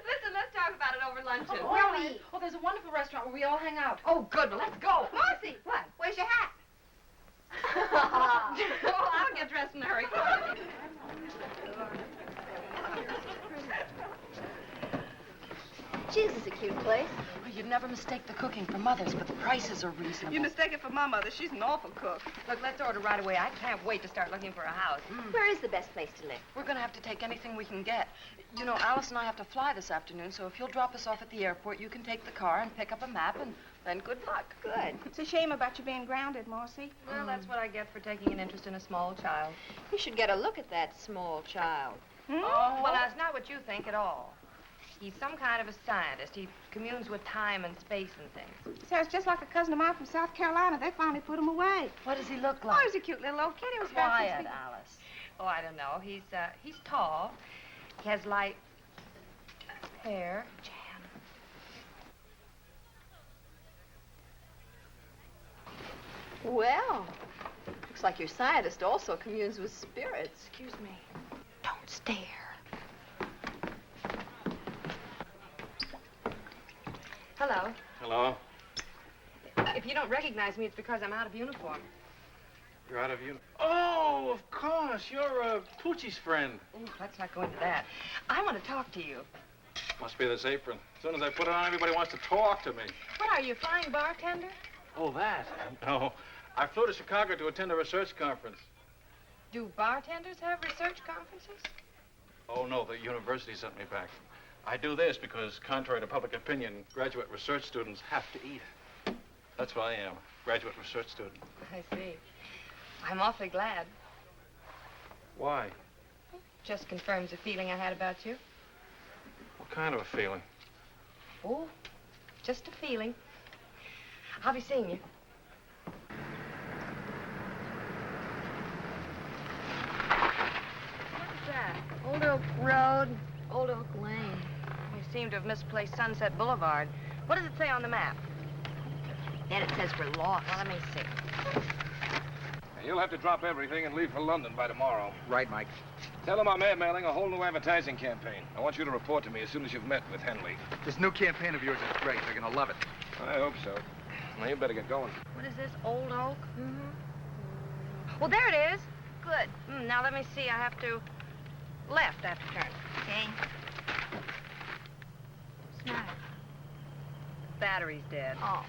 S5: Listen, let's talk about it over luncheon.
S1: Oh,
S22: Where
S1: all
S22: we
S1: right. Oh, there's a wonderful restaurant where we all hang out.
S5: Oh, good. Well, let's go.
S22: Marcy, what? Where's your hat?
S5: Oh, I'll get dressed in a hurry.
S22: Gee, this is a cute place.
S1: Oh, you'd never mistake the cooking for Mother's, but the prices are reasonable.
S9: You mistake it for my mother. She's an awful cook.
S5: Look, let's order right away. I can't wait to start looking for a house.
S22: Where is the best place to live?
S1: We're going to have to take anything we can get. You know, Alice and I have to fly this afternoon, so if you'll drop us off at the airport, you can take the car and pick up a map, and then good luck.
S22: Good.
S9: It's a shame about you being grounded, Marcy.
S5: Well, that's what I get for taking an interest in a small child.
S22: You should get a look at that small child.
S5: Oh, well, that's not what you think at all. He's some kind of a scientist. He communes with time and space and things.
S9: Sounds just like a cousin of mine from South Carolina. They finally put him away.
S1: What does he look
S9: Oh,
S1: like?
S9: he's a cute little old kid. He was about
S1: Quiet,
S9: 60.
S1: Alice.
S5: Oh, I don't know. He's tall. He has light hair.
S22: Well, looks like your scientist also communes with spirits.
S5: Excuse me. Don't stare. Hello.
S6: Hello.
S5: If you don't recognize me, it's because I'm out of uniform.
S6: You're out of uniform. Oh, of course. You're Poochie's friend.
S5: Ooh, let's not go into that. I want to talk to you.
S6: Must be this apron. As soon as I put it on, everybody wants to talk to me.
S5: What are you, flying bartender?
S6: Oh, that? No. I flew to Chicago to attend a research conference.
S5: Do bartenders have research conferences?
S6: Oh, no, the university sent me back. I do this because, contrary to public opinion, graduate research students have to eat. That's what I am, graduate research student.
S5: I see. I'm awfully glad.
S6: Why?
S5: Just confirms a feeling I had about you.
S6: What kind of a feeling?
S5: Oh, just a feeling. I'll be seeing you. What's that?
S22: Old Oak Road, Old Oak Lane.
S5: You seem to have misplaced Sunset Boulevard. What does it say on the map?
S22: Then it says we're lost.
S5: Well, let me see.
S4: You'll have to drop everything and leave for London by tomorrow.
S19: Right, Mike.
S4: Tell them I'm airmailing a whole new advertising campaign. I want you to report to me as soon as you've met with Henley.
S19: This new campaign of yours is great. They're going to love it.
S4: I hope so. Now, you better get going.
S5: What is this, Old Oak?
S22: Mm-hmm.
S5: Well, there it is.
S22: Good.
S5: Now, let me see. I have to... Left, I have to turn.
S22: Okay. Smile.
S5: Battery's dead.
S22: Oh.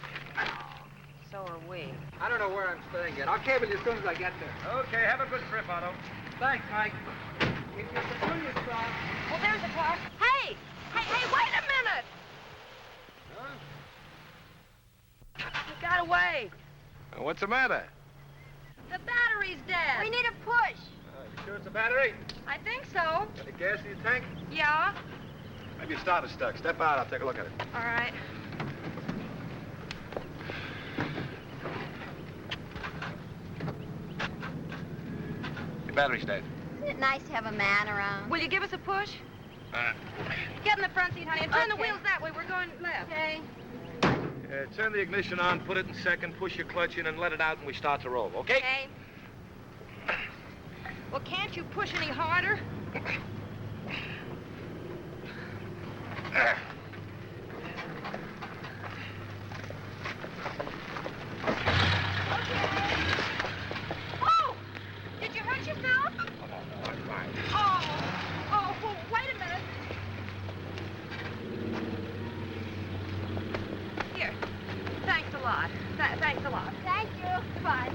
S5: So are we.
S14: I don't know where I'm staying yet. I'll cable you as soon as I get there.
S4: Okay, have a good trip, Otto.
S14: Thanks, Mike. If you continue, Scott.
S5: Oh, there's the car. Hey! Hey, wait a minute!
S4: Huh?
S5: He got away.
S4: What's the matter?
S5: The battery's dead.
S22: We need a push.
S4: You sure it's a battery?
S5: I think so.
S4: Any gas in your tank?
S5: Yeah.
S4: Maybe your starter's stuck. Step out, I'll take a look at it.
S5: All right.
S4: Your battery's dead.
S22: Isn't it nice to have a man around?
S5: Will you give us a push? Get in the front seat, honey, and turn the wheels that way. We're going left.
S22: Okay.
S4: Turn the ignition on, put it in second, push your clutch in, and let it out, and we start to roll, okay?
S5: Okay. Well, can't you push any harder? Oh! Did you hurt yourself?
S4: Oh, I'm fine.
S5: Oh, well, wait a minute. Here. Thanks a lot. Thanks a lot.
S22: Thank you. Bye.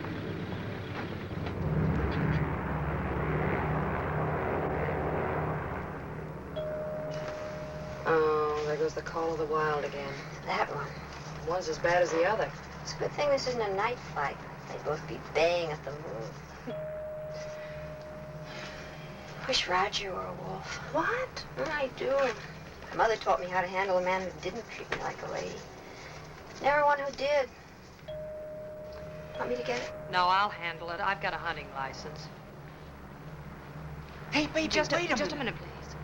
S1: Oh, there goes the call of the wild again.
S22: That one.
S1: One's as bad as the other.
S22: It's a good thing this isn't a night flight. They'd both be baying at the moon. Wish Roger were a wolf.
S1: What?
S22: I do. My mother taught me how to handle a man who didn't treat me like a lady. Never one who did. Want me to get it?
S1: No, I'll handle it. I've got a hunting license.
S2: Hey, baby,
S1: Just
S2: wait
S1: a minute, please.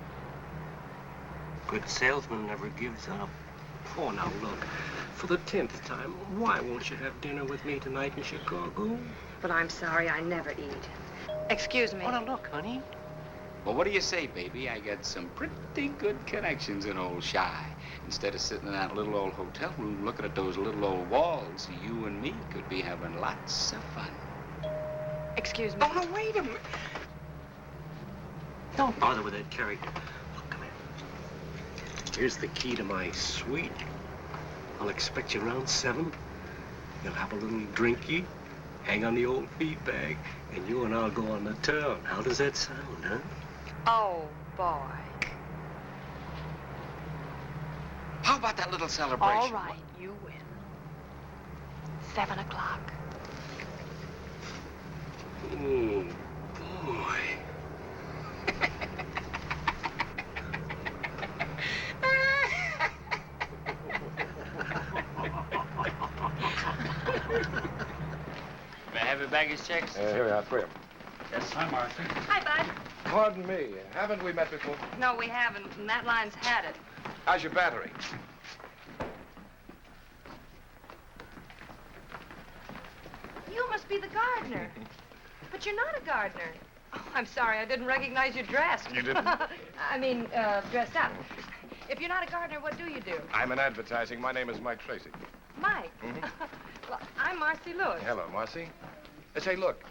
S2: Good salesman never gives up. Oh, now look, for the 10th time, why won't you have dinner with me tonight in Chicago?
S1: But I'm sorry, I never eat. Excuse me.
S2: Oh, now look, honey.
S12: Well, what do you say, baby? I got some pretty good connections in old Shy. Instead of sitting in that little old hotel room looking at those little old walls, you and me could be having lots of fun.
S1: Excuse me.
S2: Oh, no, wait a minute. Don't bother with that character. Look, come here. Here's the key to my suite. I'll expect you around 7. You'll have a little drinky, hang on the old feed bag, and you and I'll go on the town. How does that sound, huh?
S1: Oh, boy.
S12: How about that little celebration?
S1: All right, you win. 7 o'clock.
S2: Oh, boy.
S12: May I have your baggage checks?
S4: Here we are, 3 of them.
S12: Yes. Hi, Marcy.
S5: Hi, Bud.
S4: Pardon me, haven't we met before?
S5: No, we haven't, and that line's had it.
S4: How's your battery?
S5: You must be the gardener. But you're not a gardener. Oh, I'm sorry, I didn't recognize you dressed.
S4: You didn't?
S5: I mean, dressed up. If you're not a gardener, what do you do?
S4: I'm in advertising. My name is Mike Tracy.
S5: Mike?
S4: Mhm.
S5: Well, I'm Marcy Lewis.
S4: Hello, Marcy. Say, look,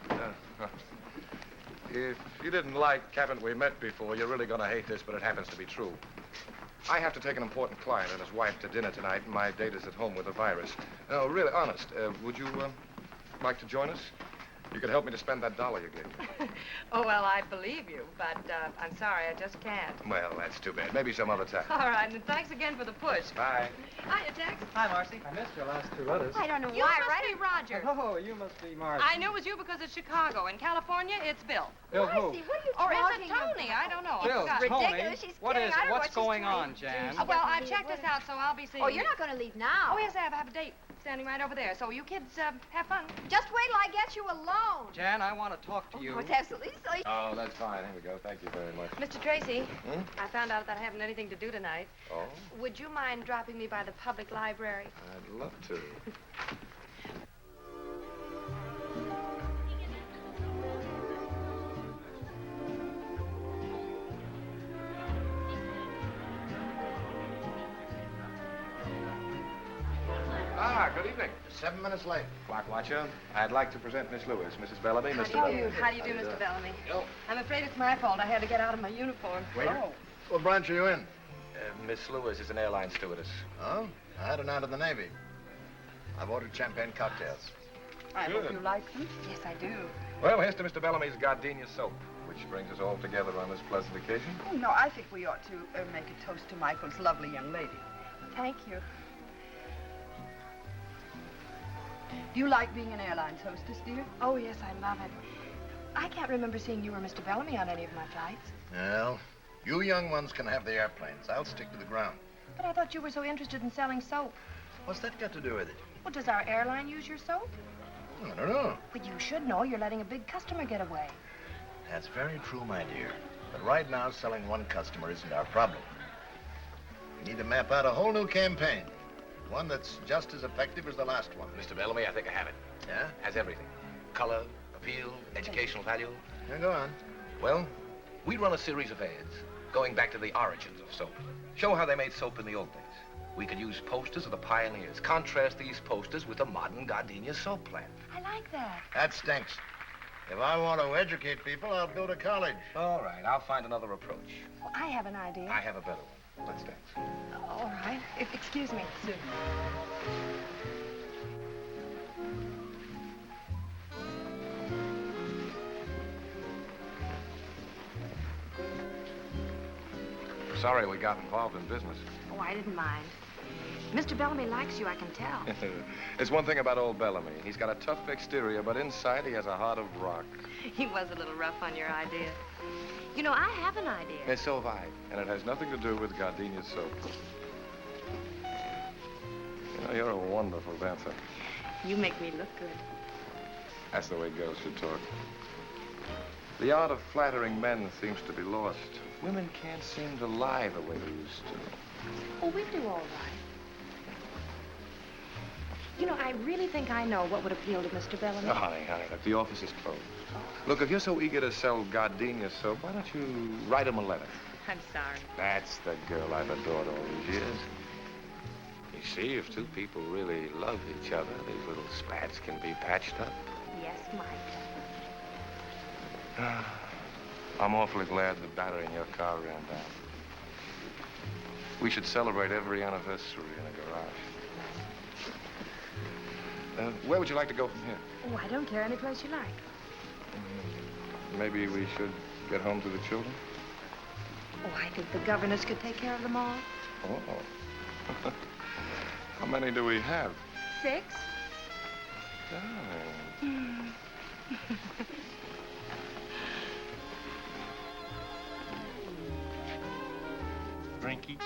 S4: if you didn't like haven't we met before, you're really going to hate this, but it happens to be true. I have to take an important client and his wife to dinner tonight, and my date is at home with a virus. No, really, honest, would you like to join us? You could help me to spend that $1 you gave me.
S5: Oh, well, I believe you, but I'm sorry, I just can't.
S4: Well, that's too bad. Maybe some other time.
S5: All right, and thanks again for the push.
S4: Bye.
S5: Hiya, Tex.
S14: Hi, Marcy. I missed your last 2 letters.
S22: I don't know
S5: You
S22: why,
S5: must
S22: right?
S5: be Roger.
S14: Oh, you must be Marcy.
S5: I knew it was you because it's Chicago. In California, it's Bill.
S14: Bill who?
S22: Marcy, what are you
S5: Or is
S22: talking
S5: it Tony?
S22: about?
S5: I don't know.
S14: Bill,
S5: I forgot.
S14: Tony.
S22: Ridiculous. She's
S14: What
S22: kidding.
S14: is-
S22: I don't know
S14: what's
S22: what she's
S14: going
S22: trying
S14: on,
S22: to
S14: Jan?
S22: do.
S5: Well, I've checked this out, so I'll be seeing
S22: Oh,
S5: you.
S22: you're not going to leave now.
S5: Oh, yes, I have a date standing right over there. So you kids have fun.
S22: Just wait till I get you alone.
S14: Jan, I want to talk to you.
S22: Oh, it's absolutely silly.
S4: Oh, that's fine. Here we go. Thank you very much.
S5: Mr. Tracy,
S4: Hmm?
S5: I found out that I haven't anything to do tonight.
S4: Oh,
S5: Would you mind dropping me by the public library?
S4: I'd love to. Good evening.
S14: 7 minutes late.
S4: Clock watcher, I'd like to present Miss Lewis, Mrs. Bellamy,
S5: How
S4: Mr.
S5: do you
S4: Bellamy.
S5: do? How do you do, Mr. Bellamy?
S4: Yo.
S5: I'm afraid it's my fault. I had to get out of my uniform.
S14: Waiter. What branch are you in?
S4: Miss Lewis is an airline stewardess.
S14: Oh? I had an out of the Navy. I've ordered champagne cocktails.
S9: I hope
S4: Good.
S9: you like them.
S5: Yes, I do.
S4: Well, here's to Mr. Bellamy's gardenia soap, which brings us all together on this pleasant occasion.
S9: Oh, no, I think we ought to make a toast to Michael's lovely young lady.
S5: Thank you.
S9: Do you like being an airline hostess, dear?
S5: Oh, yes, I love it. I can't remember seeing you or Mr. Bellamy on any of my flights.
S14: Well, you young ones can have the airplanes. I'll stick to the ground.
S5: But I thought you were so interested in selling soap.
S14: What's that got to do with it?
S5: Well, does our airline use your soap?
S14: I don't know.
S5: But you should know. You're letting a big customer get away.
S14: That's very true, my dear. But right now, selling one customer isn't our problem. We need to map out a whole new campaign. One that's just as effective as the last one.
S12: Mr. Bellamy, I think I have it.
S14: Yeah?
S12: Has everything. Color, appeal, educational value.
S14: Yeah, go on.
S12: Well, we run a series of ads going back to the origins of soap. Show how they made soap in the old days. We could use posters of the pioneers. Contrast these posters with the modern gardenia soap plant.
S5: I like that.
S14: That stinks. If I want to educate people, I'll go to college.
S12: All right, I'll find another approach.
S5: Well, I have an idea.
S12: I have a better one. Let's dance.
S5: All right. Excuse me.
S4: Sorry we got involved in business.
S5: Oh, I didn't mind. Mr. Bellamy likes you, I can tell.
S4: There's one thing about old Bellamy. He's got a tough exterior, but inside he has a heart of rock.
S5: He was a little rough on your idea. You know, I have an idea.
S4: And so have I. And it has nothing to do with gardenia soap. You know, you're a wonderful dancer.
S5: You make me look good.
S4: That's the way girls should talk. The art of flattering men seems to be lost. Women can't seem to lie the way they used to.
S5: Oh, we do all right. You know, I really think I know what would appeal to Mr. Bellamy.
S4: Oh, honey, look, the office is closed. Look, if you're so eager to sell gardenia soap, why don't you write him a letter?
S5: I'm sorry.
S4: That's the girl I've adored all these years. You see, if two people really love each other, these little spats can be patched up.
S5: Yes, Mike.
S4: I'm awfully glad the battery in your car ran down. We should celebrate every anniversary in a garage. Where would you like to go from here?
S5: Oh, I don't care. Any place you like.
S4: Maybe we should get home to the children?
S5: Oh, I think the governess could take care of them all.
S4: Oh. How many do we have?
S5: 6.
S4: Darling.
S2: Drinky.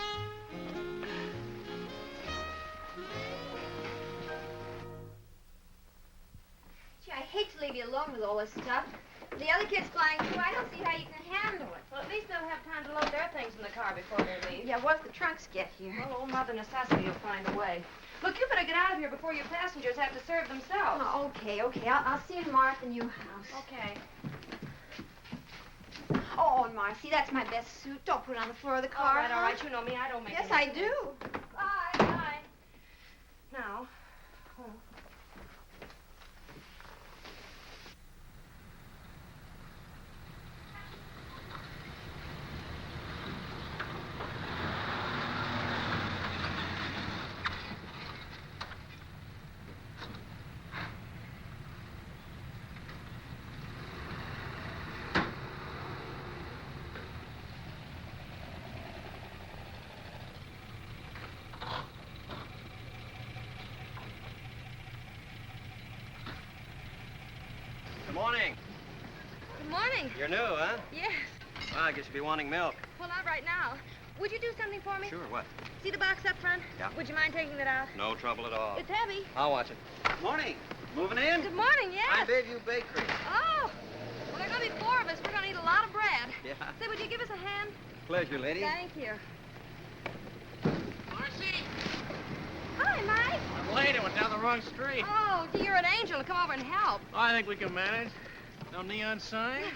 S22: Gee, I hate to leave you alone with all this stuff. The other kids flying through, I don't see how you can handle it.
S5: Well, at least they'll have time to load their things in the car before they leave.
S22: Yeah, once the trunks get here.
S5: Well, old Mother Necessity will find a way. Look, you better get out of here before your passengers have to serve themselves.
S22: Oh, okay. I'll see you tomorrow at the new house.
S5: Okay.
S22: Oh, and Marcy, that's my best suit. Don't put it on the floor of the car.
S5: All right. You know me. I don't make
S22: Yes,
S5: any
S22: I
S5: mistakes.
S22: do.
S5: Bye. Bye. Now. Oh.
S11: Good morning.
S1: Good morning.
S11: You're new, huh?
S1: Yes.
S11: Well, I guess you'll be wanting milk.
S1: Well, not right now. Would you do something for me?
S11: Sure, what?
S1: See the box up front?
S11: Yeah.
S1: Would you mind taking that out?
S11: No trouble at all.
S1: It's heavy.
S11: I'll watch it. Morning. Moving in?
S1: Good morning, yes.
S11: I Bayview Bakery.
S1: Oh. Well, there are going to be 4 of us. We're going to eat a lot of bread.
S11: Yeah.
S1: Say, would you give us a hand?
S11: Pleasure, lady.
S1: Thank you.
S11: Marcy!
S1: Hi, Mike.
S11: I'm late. I went down the wrong street.
S1: Oh, gee, you're an angel to come over and help.
S11: I think we can manage. No neon signs?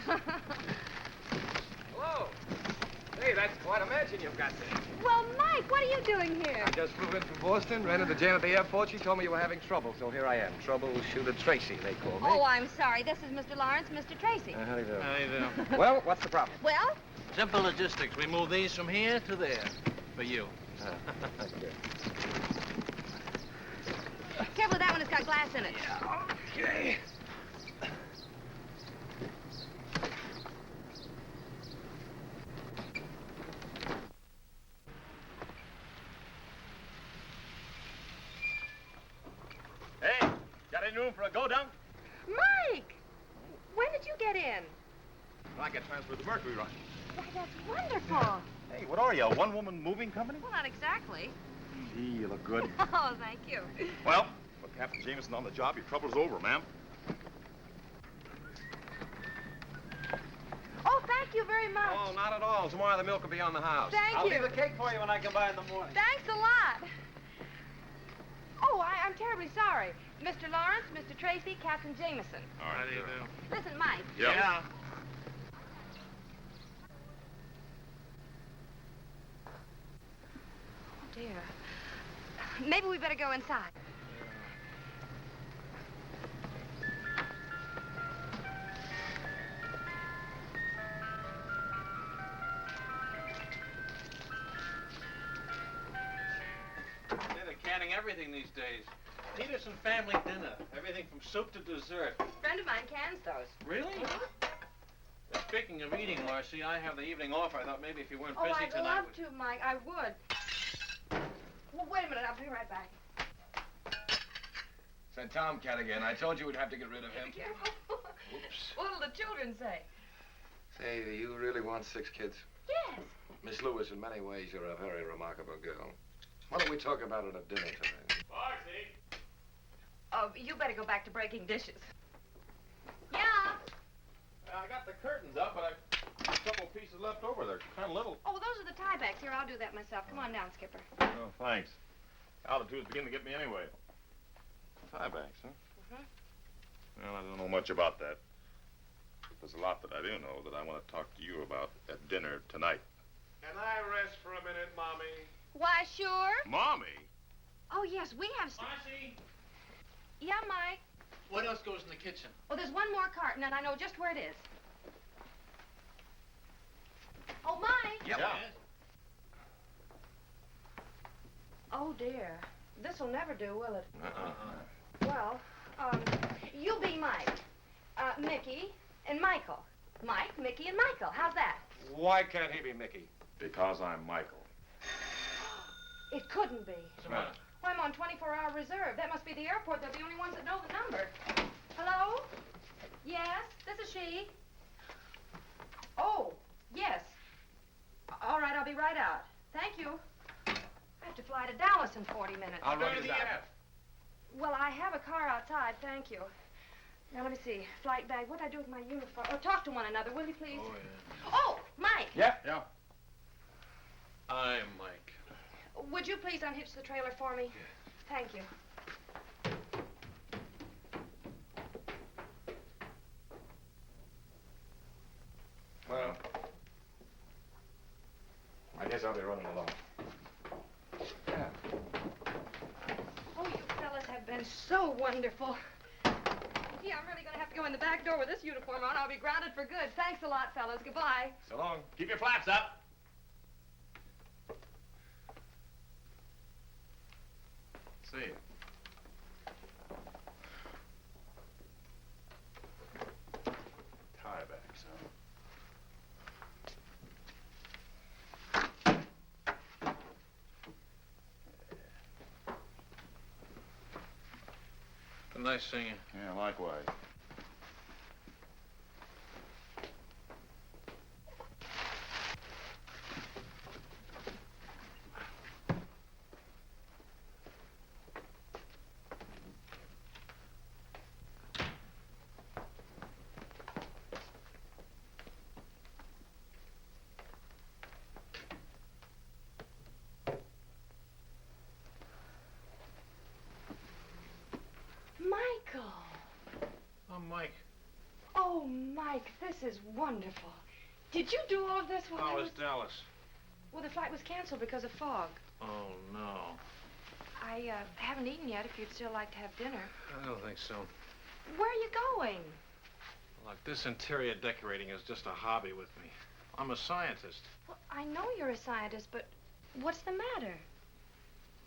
S11: Hello.
S4: Hey, that's quite a mansion you've got there.
S1: Well, Mike, what are you doing here?
S4: I just flew in from Boston, ran into Jane at the airport. She told me you were having trouble, so here I am. Troubleshooter Tracy, they call me.
S1: Oh, I'm sorry. This is Mr. Lawrence, Mr. Tracy.
S4: How do you do?
S11: How do you do?
S4: Well, what's the problem?
S1: Well?
S11: Simple logistics. We move these from here to there. For you.
S1: Careful with that one. It's got glass in it.
S4: Okay.
S15: Hey, got any room for a go-down?
S1: Mike! When did you get in?
S15: I get transferred to Mercury Run.
S1: Why, that's wonderful.
S15: Hey, what are you, a one-woman moving company?
S1: Well, not exactly.
S15: Gee, you look good.
S1: Oh, thank you.
S15: Well, with Captain Jamison on the job, your trouble's over, ma'am.
S1: Oh, thank you very much.
S4: Oh, not at all. Tomorrow the milk will be on the house.
S1: Thank
S11: I'll
S1: you.
S11: leave a cake for you when I come by in the morning.
S1: Thanks a lot. Oh, I'm terribly sorry. Mr. Lawrence, Mr. Tracy, Captain Jamison.
S15: All right,
S11: How do you do?
S1: Listen, Mike.
S15: Yeah.
S1: Oh, dear. Maybe we better go inside.
S11: They're canning everything these days. Peterson family dinner. Everything from soup to dessert.
S1: A friend of mine cans those.
S11: Really? Speaking of eating, Marcy, I have the evening off. I thought maybe if you weren't
S1: Oh,
S11: busy
S1: I'd
S11: tonight...
S1: love to, Mike. I would. Well, wait a minute. I'll be right back.
S4: Said Tomcat again. I told you we'd have to get rid of him.
S1: Be careful.
S4: Whoops.
S1: What'll the children say?
S4: Say, do you really want 6 kids?
S1: Yes.
S4: Miss Lewis, in many ways, you're a very remarkable girl. Why don't we talk about it at dinner tonight?
S15: Marcy!
S1: Oh, you better go back to breaking dishes. Yeah.
S15: I got the curtains up, but I've a couple pieces left over. They're kind of little.
S1: Oh, those are the tiebacks. Here, I'll do that myself. Come on down, Skipper.
S15: Oh, thanks. Altitude's beginning to get me anyway. Tiebacks, huh?
S1: Mm-hmm.
S15: Well, I don't know much about that. There's a lot that I do know that I want to talk to you about at dinner tonight.
S13: Can I rest for a minute, Mommy?
S1: Why, sure.
S15: Mommy?
S1: Oh, yes, we have...
S11: Marcy?
S1: Yeah, Mike?
S11: What else goes in the kitchen?
S1: Oh, there's one more carton, and I know just where it is. Oh, Mike!
S11: Yep.
S1: Oh, dear. This'll never do, will it?
S4: Uh-uh.
S1: Well, you be Mike, Mickey, and Michael. Mike, Mickey, and Michael. How's that?
S4: Why can't he be Mickey?
S15: Because I'm Michael.
S1: It couldn't be.
S15: What's the matter?
S1: Well, I'm on 24-hour reserve. That must be the airport. They're the only ones that know the number. Hello? Yes, this is she. Oh, yes. All right, I'll be right out. Thank you. I have to fly to Dallas in 40 minutes.
S4: I'll run you down.
S1: Well, I have a car outside, thank you. Now, let me see. Flight bag. What'd I do with my uniform? Oh, talk to one another, will you, please?
S11: Oh, yeah.
S1: Oh, Mike.
S4: Yeah?
S11: I'm Mike.
S1: Would you please unhitch the trailer for me? Thank you.
S4: Well, I guess I'll be running along. Yeah.
S1: Oh, you fellas have been so wonderful. Yeah, I'm really going to have to go in the back door with this uniform on. I'll be grounded for good. Thanks a lot, fellas. Goodbye.
S4: So long.
S15: Keep your flaps up.
S4: See you.
S15: Tiebacks, huh?
S11: Nice singing.
S15: Yeah, likewise.
S1: Michael.
S11: I'm Mike.
S1: Oh, Mike, this is wonderful. Did you do all of this while I
S11: How
S1: was...
S11: was Dallas?
S5: Well, the flight was canceled because of fog.
S6: Oh, no.
S5: I haven't eaten yet if you'd still like to have dinner.
S6: I don't think so.
S5: Where are you going?
S6: Look, this interior decorating is just a hobby with me. I'm a scientist.
S5: Well, I know you're a scientist, but what's the matter?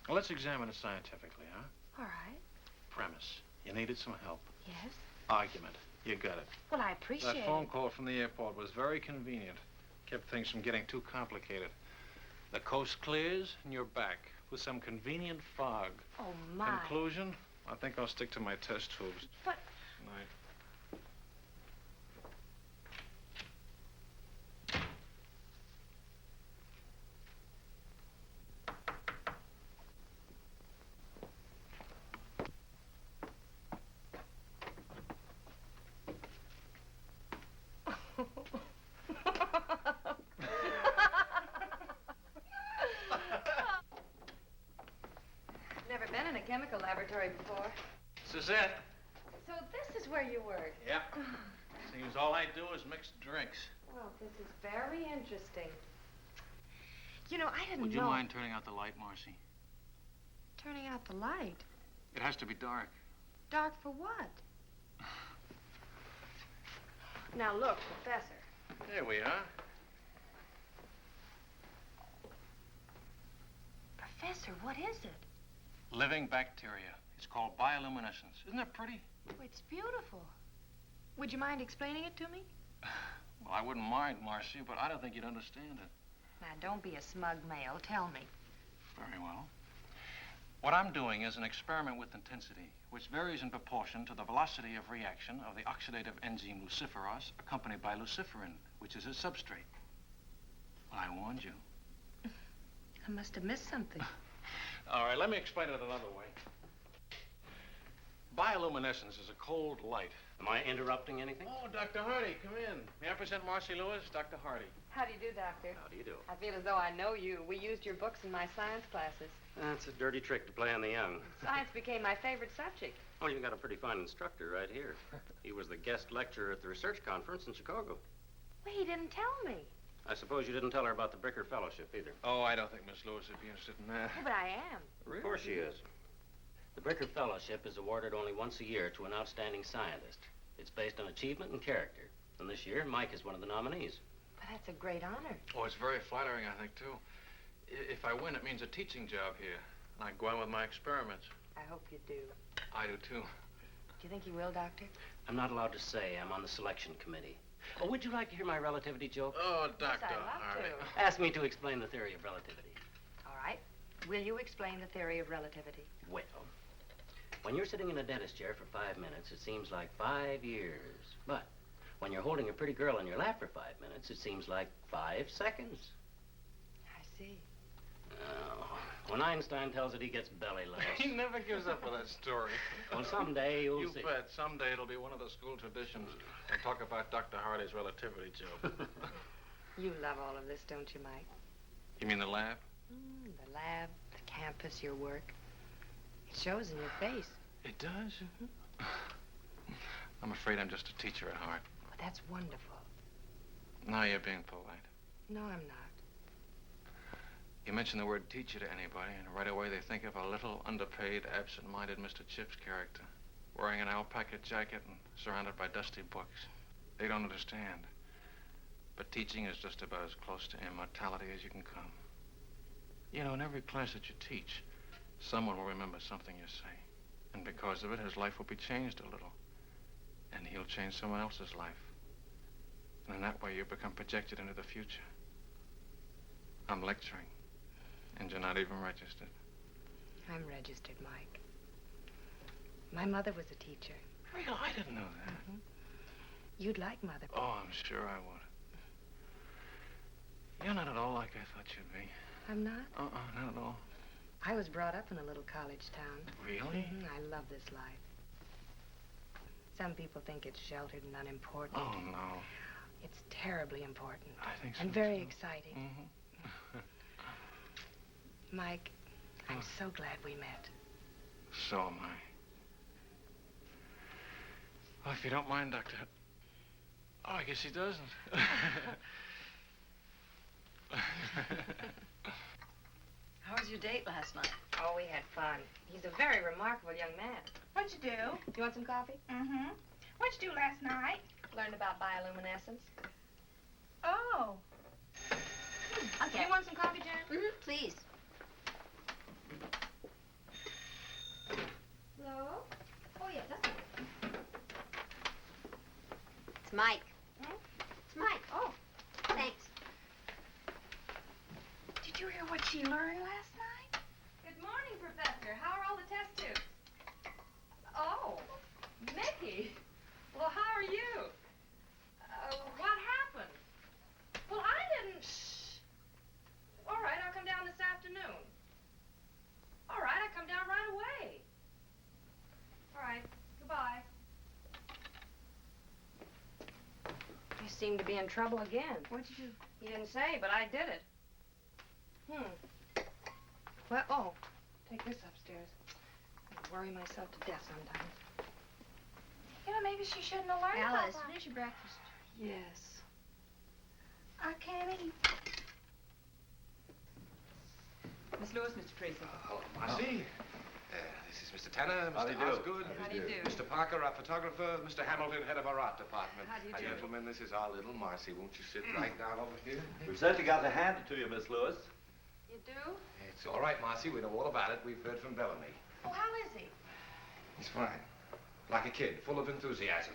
S6: Well, let's examine it scientifically, huh?
S5: All right.
S6: Premise. You needed some help.
S5: Yes?
S6: Argument. You got it.
S5: Well, I appreciate
S6: That phone call from the airport was very convenient. Kept things from getting too complicated. The coast clears and you're back with some convenient fog.
S5: Oh, my.
S6: Conclusion? I think I'll stick to my test tubes.
S5: But...
S6: Night.
S5: Never been in a chemical laboratory before.
S6: This is it.
S5: So this is where you work?
S6: Yeah. Seems all I do is mix drinks.
S5: Well, this is very interesting. You know, I didn't know...
S6: Would you mind turning out the light, Marcy?
S5: Turning out the light?
S6: It has to be dark.
S5: Dark for what? Now, look, Professor.
S6: There we are.
S5: Professor, what is it?
S6: Living bacteria. It's called bioluminescence. Isn't that pretty?
S5: Oh, it's beautiful. Would you mind explaining it to me?
S6: Well, I wouldn't mind, Marcy, but I don't think you'd understand it.
S5: Now, don't be a smug male. Tell me.
S6: Very well. What I'm doing is an experiment with intensity, which varies in proportion to the velocity of reaction of the oxidative enzyme luciferase, accompanied by luciferin, which is its substrate. Well, I warned you.
S5: I must have missed something.
S6: All right, let me explain it another way. Bioluminescence is a cold light.
S16: Am I interrupting anything?
S6: Oh, Dr. Hardy, come in. May I present Marcy Lewis, Dr. Hardy.
S5: How do you do, Doctor?
S16: How do you do?
S5: I feel as though I know you. We used your books in my science classes.
S16: That's a dirty trick to play on the young.
S5: Science became my favorite subject.
S16: Oh, you've got a pretty fine instructor right here. He was the guest lecturer at the research conference in Chicago.
S5: Well, he didn't tell me.
S16: I suppose you didn't tell her about the Bricker Fellowship either.
S6: Oh, I don't think Miss Lewis would be interested in that.
S5: Oh, but I am.
S16: Really? Of course she is. The Bricker Fellowship is awarded only once a year to an outstanding scientist. It's based on achievement and character. And this year, Mike is one of the nominees.
S5: But that's a great honor.
S6: Oh, it's very flattering, I think, too. If I win, it means a teaching job here. And I go on with my experiments.
S5: I hope you do.
S6: I do, too.
S5: Do you think you will, Doctor?
S16: I'm not allowed to say. I'm on the selection committee. Oh, would you like to hear my relativity joke?
S6: Oh, Doctor.
S5: Yes, I'd love to.
S16: Ask me to explain the theory of relativity.
S5: All right. Will you explain the theory of relativity?
S16: Well, when you're sitting in a dentist chair for 5 minutes, it seems like 5 years. But when you're holding a pretty girl in your lap for 5 minutes, it seems like 5 seconds.
S5: I see.
S16: Oh, when Einstein tells it, he gets belly laughs.
S6: He never gives up with that story.
S16: Well, someday you'll see.
S6: You bet. Someday it'll be one of the school traditions. We'll talk about Dr. Hardy's relativity joke.
S5: You love all of this, don't you, Mike?
S6: You mean the lab?
S5: The lab, the campus, your work. It shows in your face.
S6: It does? I'm afraid I'm just a teacher at heart.
S5: Well, that's wonderful.
S6: Now you're being polite.
S5: No, I'm not.
S6: You mention the word teacher to anybody, and right away they think of a little, underpaid, absent-minded Mr. Chips character, wearing an alpaca jacket and surrounded by dusty books. They don't understand. But teaching is just about as close to immortality as you can come. You know, in every class that you teach, someone will remember something you say. And because of it, his life will be changed a little. And he'll change someone else's life. And in that way, you become projected into the future. I'm lecturing. And you're not even registered.
S5: I'm registered, Mike. My mother was a teacher.
S6: Really? I didn't know that.
S5: Mm-hmm. You'd like Mother.
S6: Oh, I'm sure I would. You're not at all like I thought you'd be.
S5: I'm not?
S6: Not at all.
S5: I was brought up in a little college town.
S6: Really?
S5: Mm-hmm. I love this life. Some people think it's sheltered and unimportant.
S6: Oh, no.
S5: It's terribly important.
S6: I think so,
S5: and very
S6: too.
S5: exciting.
S6: Mm-hmm.
S5: Mike, I'm so glad we met.
S6: So am I. Well, if you don't mind, Doctor. Oh, I guess he doesn't.
S5: How was your date last night?
S1: Oh, we had fun. He's a very remarkable young man.
S22: What'd you do?
S1: You want some coffee?
S22: Mm-hmm. What'd you do last night?
S1: Learned about bioluminescence.
S22: Oh.
S1: Okay. You want some coffee, Jan?
S22: Mm-hmm, please.
S1: Hello?
S22: Oh, yeah, that's it. It's Mike.
S1: Hmm?
S22: It's Mike.
S1: Oh.
S22: Thanks. Did you hear what she learned last night?
S1: Good morning, Professor. How are all the test tubes? Oh, Mickey. Well, how are you? What happened? Well, I didn't... Shh. All right, I'll come down this afternoon. All right, I'll come down right away. All right, goodbye. You seem to be in trouble again.
S5: What'd you do?
S1: He didn't say, but I did it. Well, oh, take this upstairs. I worry myself to death sometimes.
S22: You know, maybe she shouldn't have learned Alice, about that. finish your breakfast.
S1: Yes.
S22: I can't eat.
S1: Miss Lewis, Mr. Tracy.
S4: Hello, Marcy. This is Mr. Tanner,
S14: How do
S4: Mr.
S14: you do?
S4: Osgood.
S1: How do you do?
S4: Mr. Parker, our photographer. Mr. Hamilton, head of our art department.
S1: How do you do?
S4: Gentlemen, this is our little Marcy. Won't you sit right down over here?
S11: We've certainly got to hand it to you, Miss Lewis.
S1: You do?
S4: It's all right, Marcy. We know all about it. We've heard from Bellamy.
S1: Oh, how is he?
S4: He's fine. Like a kid, full of enthusiasm.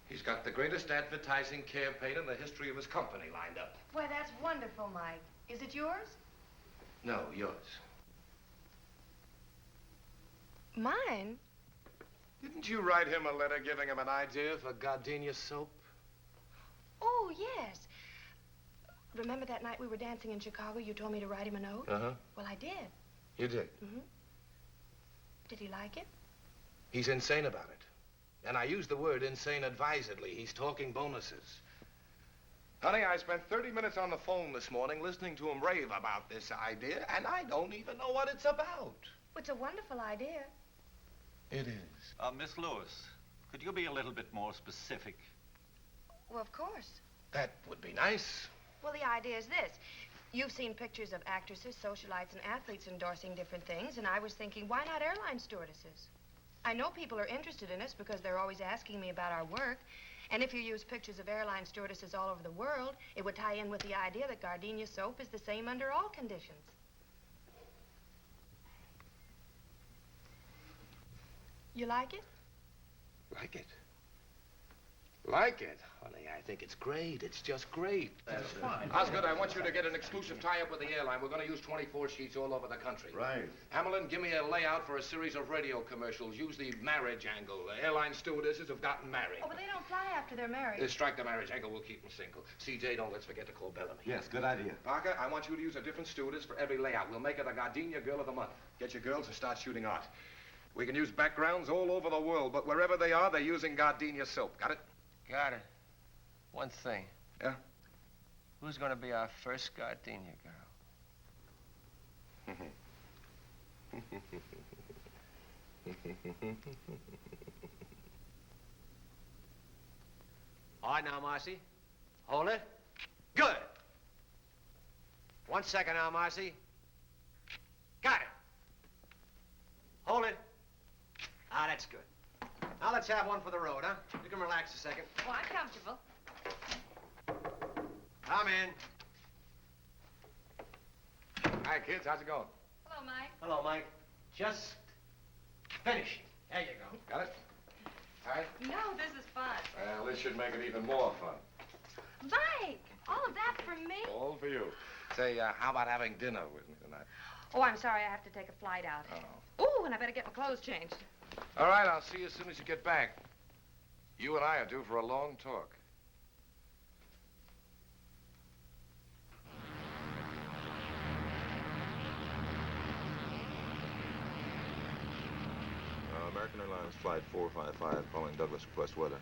S4: He's got the greatest advertising campaign in the history of his company lined up.
S5: Boy, that's wonderful, Mike. Is it yours?
S4: No, yours.
S5: Mine?
S4: Didn't you write him a letter giving him an idea for gardenia soap?
S5: Oh, yes. Remember that night we were dancing in Chicago? You told me to write him a note?
S4: Uh-huh.
S5: Well, I did.
S4: You did?
S5: Mm-hmm. Did he like it?
S4: He's insane about it. And I use the word insane advisedly. He's talking bonuses. Honey, I spent 30 minutes on the phone this morning listening to him rave about this idea, and I don't even know what it's about.
S5: Well, it's a wonderful idea.
S4: It is.
S11: Miss Lewis, could you be a little bit more specific?
S5: Well, of course.
S4: That would be nice.
S5: Well, the idea is this. You've seen pictures of actresses, socialites, and athletes endorsing different things, and I was thinking, why not airline stewardesses? I know people are interested in us because they're always asking me about our work. And if you use pictures of airline stewardesses all over the world, it would tie in with the idea that gardenia soap is the same under all conditions. You like it?
S4: Like it? Like it? Honey, I think it's great. It's just great.
S14: That's fine.
S4: Osgood, I want you to get an exclusive tie-up with the airline. We're going to use 24 sheets all over the country.
S14: Right.
S4: Hamilton, give me a layout for a series of radio commercials. Use the marriage angle. The airline stewardesses have gotten married.
S5: Oh, but they don't fly after they're married.
S4: Strike the marriage angle. We'll keep them single. CJ, don't let's forget to call Bellamy.
S14: Yes, good idea.
S4: Parker, I want you to use a different stewardess for every layout. We'll make her the Gardenia Girl of the Month. Get your girls and start shooting art. We can use backgrounds all over the world, but wherever they are, they're using Gardenia soap. Got it?
S17: Got it. One thing.
S4: Yeah?
S17: Who's going to be our first gardenia girl?
S18: All right, now, Marcy. Hold it. Good. 1 second now, Marcy. Got it. Hold it. Ah, that's good. Now let's have one for the road, huh? You can relax a second.
S1: Oh, I'm comfortable.
S18: Come in.
S4: Hi, kids. How's it going?
S1: Hello, Mike.
S18: Hello, Mike. Just finishing. There you go.
S4: Got it? All right?
S1: No, this is fun.
S4: Well, this should make it even more fun.
S1: Mike, all of that for me?
S4: All for you. Say, how about having dinner with me tonight?
S1: Oh, I'm sorry. I have to take a flight out.
S4: Oh.
S1: Ooh, and I better get my clothes changed.
S4: All right, I'll see you as soon as you get back. You and I are due for a long talk.
S15: American Airlines Flight 455 calling Douglas request weather.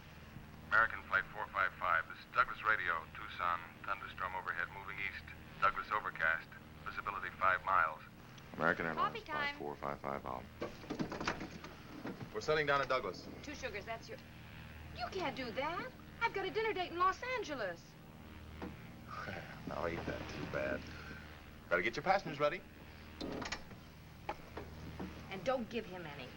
S21: American Flight 455. This is Douglas Radio, Tucson. Thunderstorm overhead moving east. Douglas overcast. Visibility 5 miles.
S15: American Airlines
S1: Coffee
S15: Flight
S1: time.
S15: 455 out. We're setting down at Douglas.
S1: 2 sugars, that's your... You can't do that. I've got a dinner date in Los Angeles.
S4: Well,
S15: Oh, ain't that too bad? Better get your passengers ready.
S1: And don't give him any.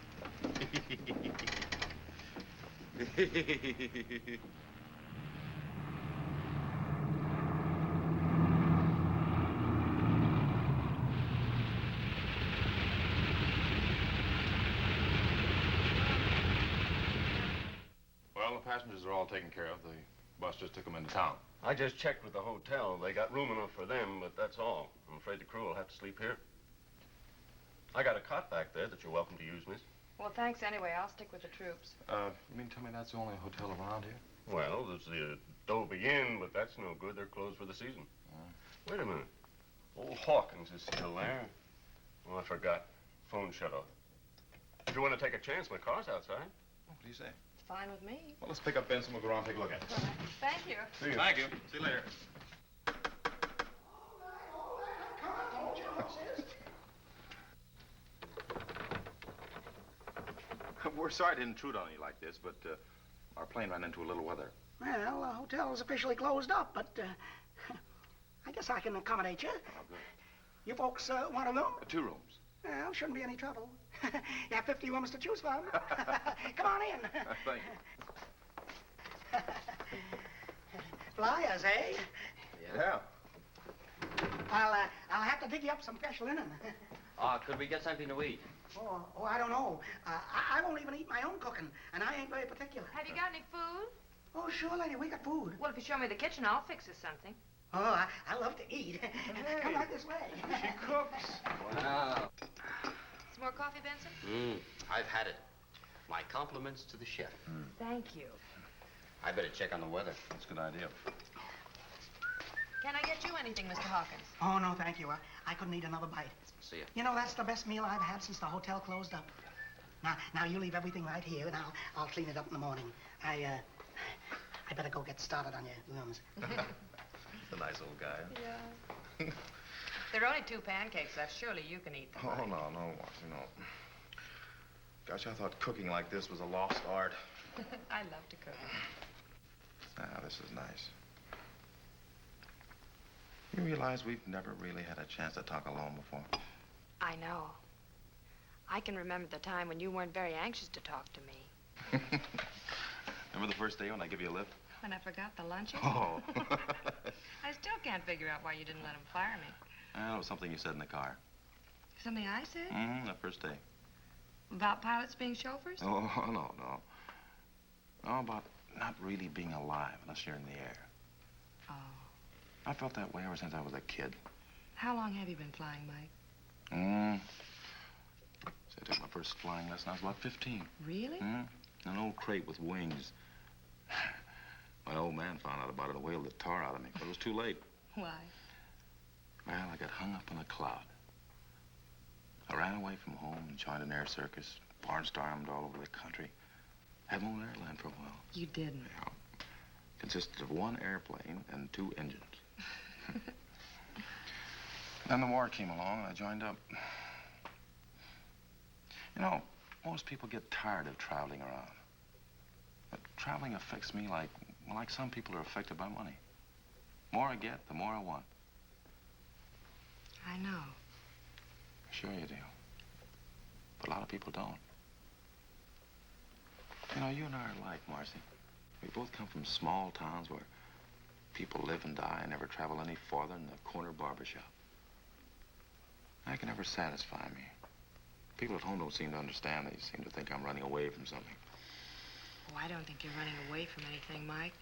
S15: Well, the passengers are all taken care of. The bus just took them into town.
S2: I just checked with the hotel. They got room enough for them, but that's all. I'm afraid the crew will have to sleep here. I got a cot back there that you're welcome to use, miss.
S9: Well, thanks anyway. I'll stick with the troops.
S15: You mean tell me that's the only hotel around here?
S2: Well, there's the Adobe Inn, but that's no good. They're closed for the season. Wait a minute. Old Hawkins is still there. Oh, I forgot. Phone shut off. If you want to take a chance, my car's outside.
S15: What do you say?
S9: It's fine with me.
S15: Well, let's pick up Benson. We'll go around and take a look at it.
S9: All right. Thank you.
S15: See you. Thank you. See you later. We're sorry to intrude on you like this, but our plane ran into a little weather.
S10: Well, the hotel is officially closed up, but I guess I can accommodate you.
S15: Oh, good.
S10: You folks want a room?
S15: 2 rooms.
S10: Well, shouldn't be any trouble. You have 50 rooms to choose from. Come on in.
S15: Thank you.
S10: Flyers, eh?
S15: Yeah.
S10: I'll have to dig you up some fresh linen.
S16: Could we get something to eat?
S10: Oh, I don't know. I won't even eat my own cooking, and I ain't very particular.
S5: Have you got any food?
S10: Oh, sure, lady, we got food.
S5: Well, if you show me the kitchen, I'll fix us something.
S10: Oh, I love to eat. Come right this way.
S15: She cooks.
S16: Wow.
S5: Some more coffee, Benson?
S16: I've had it. My compliments to the chef.
S5: Thank you.
S16: I better check on the weather.
S15: That's a good idea.
S5: Can I get you anything, Mr. Hawkins?
S10: Oh, no, thank you. I couldn't eat another bite.
S16: See ya.
S10: You know, that's the best meal I've had since the hotel closed up. Now you leave everything right here, and I'll clean it up in the morning. I better go get started on your rooms.
S15: He's a nice old guy.
S5: Yeah. There are only 2 pancakes left. Surely you can eat them.
S15: Oh, no, Marcy, no. Gosh, I thought cooking like this was a lost art.
S5: I love to cook.
S15: Ah, this is nice. You realize we've never really had a chance to talk alone before?
S5: I know. I can remember the time when you weren't very anxious to talk to me.
S15: Remember the first day when I gave you a lift?
S5: When I forgot the luncheon?
S15: Oh.
S5: I still can't figure out why you didn't let him fire me.
S15: It was something you said in the car.
S5: Something I said?
S15: That first day.
S5: About pilots being chauffeurs?
S15: Oh, no. No, about not really being alive unless you're in the air.
S5: Oh.
S15: I felt that way ever since I was a kid.
S5: How long have you been flying, Mike?
S15: So I took my first flying lesson. I was about 15.
S5: Really?
S15: An old crate with wings. My old man found out about it and whaled the tar out of me, but it was too late.
S5: Why?
S15: Well, I got hung up in a cloud. I ran away from home and joined an air circus, barnstormed all over the country. Had my own airline for a while.
S5: You didn't?
S15: Yeah. Consisted of 1 airplane and 2 engines. Then the war came along and I joined up. You know, most people get tired of traveling around. But traveling affects me like some people are affected by money. The more I get, the more I want.
S5: I know.
S15: Sure you do. But a lot of people don't. You know, you and I are alike, Marcy. We both come from small towns where people live and die and never travel any farther than the corner barbershop. That can never satisfy me. People at home don't seem to understand. They seem to think I'm running away from something.
S5: Oh, I don't think you're running away from anything, Mike.